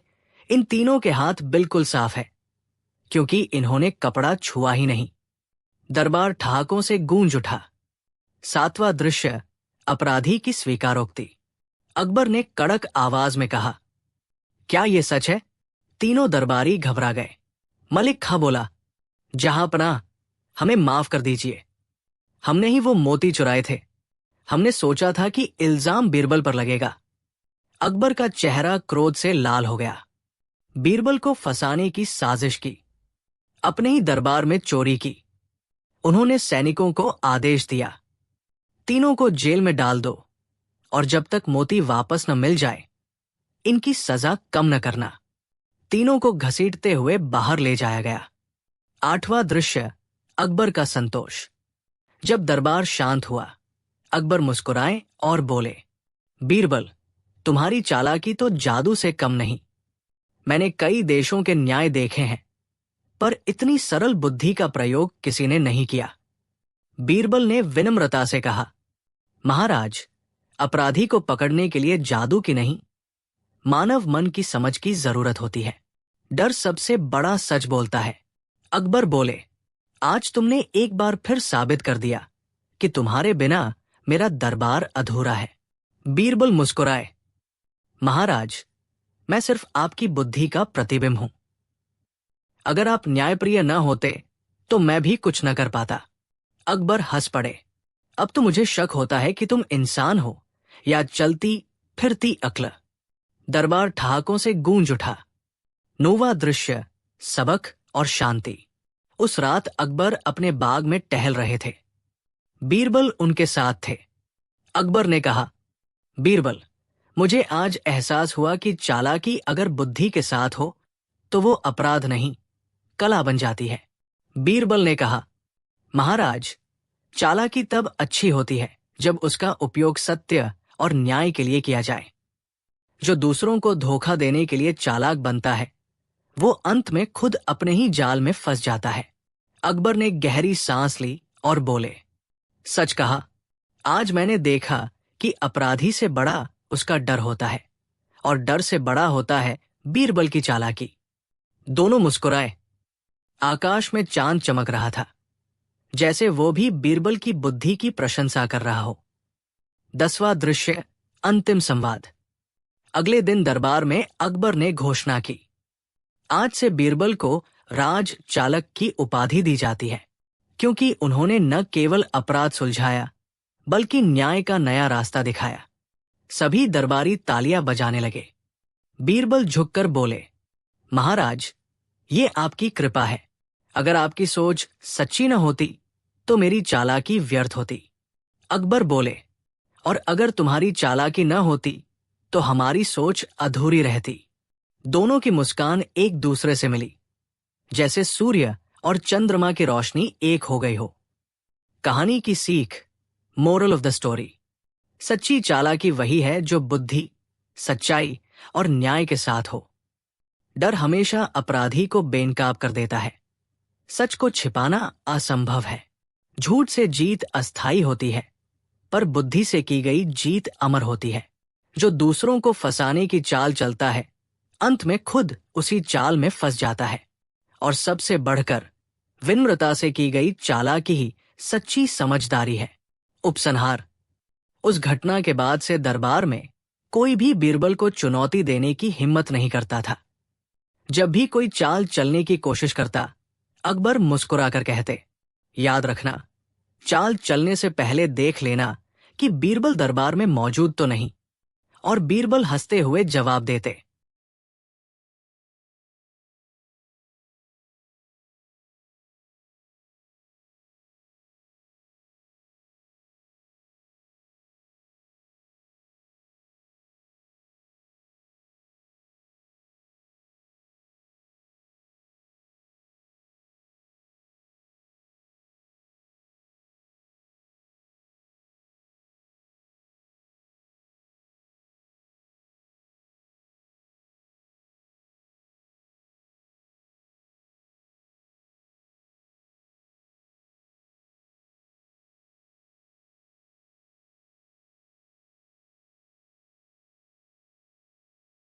Speaker 1: इन तीनों के हाथ बिल्कुल साफ है, क्योंकि इन्होंने कपड़ा छुआ ही नहीं। दरबार ठहाकों से गूंज उठा। 7वां दृश्य, अपराधी की स्वीकारोक्ति। अकबर ने कड़क आवाज में कहा, क्या ये सच है? तीनों दरबारी घबरा गए। मलिक खां बोला, जहांपनाह, हमें माफ कर दीजिए। हमने ही वो मोती चुराए थे। हमने सोचा था कि इल्जाम बीरबल पर लगेगा। अकबर का चेहरा क्रोध से लाल हो गया। बीरबल को फंसाने की साजिश की, अपने ही दरबार में चोरी की। उन्होंने सैनिकों को आदेश दिया, तीनों को जेल में डाल दो, और जब तक मोती वापस न मिल जाए, इनकी सजा कम न करना। तीनों को घसीटते हुए बाहर ले जाया गया। 8वां दृश्य, अकबर का संतोष। जब दरबार शांत हुआ, अकबर मुस्कुराए और बोले, बीरबल, तुम्हारी चालाकी तो जादू से कम नहीं। मैंने कई देशों के न्याय देखे हैं, पर इतनी सरल बुद्धि का प्रयोग किसी ने नहीं किया। बीरबल ने विनम्रता से कहा, महाराज, अपराधी को पकड़ने के लिए जादू की नहीं, मानव मन की समझ की जरूरत होती है। डर सबसे बड़ा सच बोलता है। अकबर बोले, आज तुमने एक बार फिर साबित कर दिया कि तुम्हारे बिना मेरा दरबार अधूरा है। बीरबल मुस्कुराए, महाराज, मैं सिर्फ आपकी बुद्धि का प्रतिबिंब हूं। अगर आप न्यायप्रिय न होते तो मैं भी कुछ न कर पाता। अकबर हंस पड़े, अब तो मुझे शक होता है कि तुम इंसान हो या चलती फिरती अक्ल। दरबार ठहाकों से गूंज उठा। 9वां दृश्य, सबक और शांति। उस रात अकबर अपने बाग में टहल रहे थे। बीरबल उनके साथ थे। अकबर ने कहा, बीरबल, मुझे आज एहसास हुआ कि चालाकी अगर बुद्धि के साथ हो तो वो अपराध नहीं, कला बन जाती है। बीरबल ने कहा, महाराज, चालाकी तब अच्छी होती है जब उसका उपयोग सत्य और न्याय के लिए किया जाए। जो दूसरों को धोखा देने के लिए चालाक बनता है, वो अंत में खुद अपने ही जाल में फंस जाता है। अकबर ने गहरी सांस ली और बोले, सच कहा, आज मैंने देखा कि अपराधी से बड़ा उसका डर होता है, और डर से बड़ा होता है बीरबल की चालाकी। दोनों मुस्कुराए। आकाश में चांद चमक रहा था, जैसे वो भी बीरबल की बुद्धि की प्रशंसा कर रहा हो। 10वां दृश्य, अंतिम संवाद। अगले दिन दरबार में अकबर ने घोषणा की, आज से बीरबल को राज चालक की उपाधि दी जाती है, क्योंकि उन्होंने न केवल अपराध सुलझाया बल्कि न्याय का नया रास्ता दिखाया। सभी दरबारी तालियां बजाने लगे। बीरबल झुककर बोले, महाराज, ये आपकी कृपा है। अगर आपकी सोच सच्ची न होती तो मेरी चालाकी व्यर्थ होती। अकबर बोले, और अगर तुम्हारी चालाकी न होती तो हमारी सोच अधूरी रहती। दोनों की मुस्कान एक दूसरे से मिली, जैसे सूर्य और चंद्रमा की रोशनी एक हो गई हो। कहानी की सीख, मोरल ऑफ द स्टोरी। सच्ची चालाकी वही है जो बुद्धि, सच्चाई और न्याय के साथ हो। डर हमेशा अपराधी को बेनकाब कर देता है। सच को छिपाना असंभव है। झूठ से जीत अस्थायी होती है, पर बुद्धि से की गई जीत अमर होती है। जो दूसरों को फंसाने की चाल चलता है, अंत में खुद उसी चाल में फंस जाता है। और सबसे बढ़कर विनम्रता से की गई चालाकी ही सच्ची समझदारी है। उपसंहार। उस घटना के बाद से दरबार में कोई भी बीरबल को चुनौती देने की हिम्मत नहीं करता था। जब भी कोई चाल चलने की कोशिश करता, अकबर मुस्कुराकर कहते, याद रखना, चाल चलने से पहले देख लेना कि बीरबल दरबार में मौजूद तो नहीं। और बीरबल हंसते हुए जवाब देते,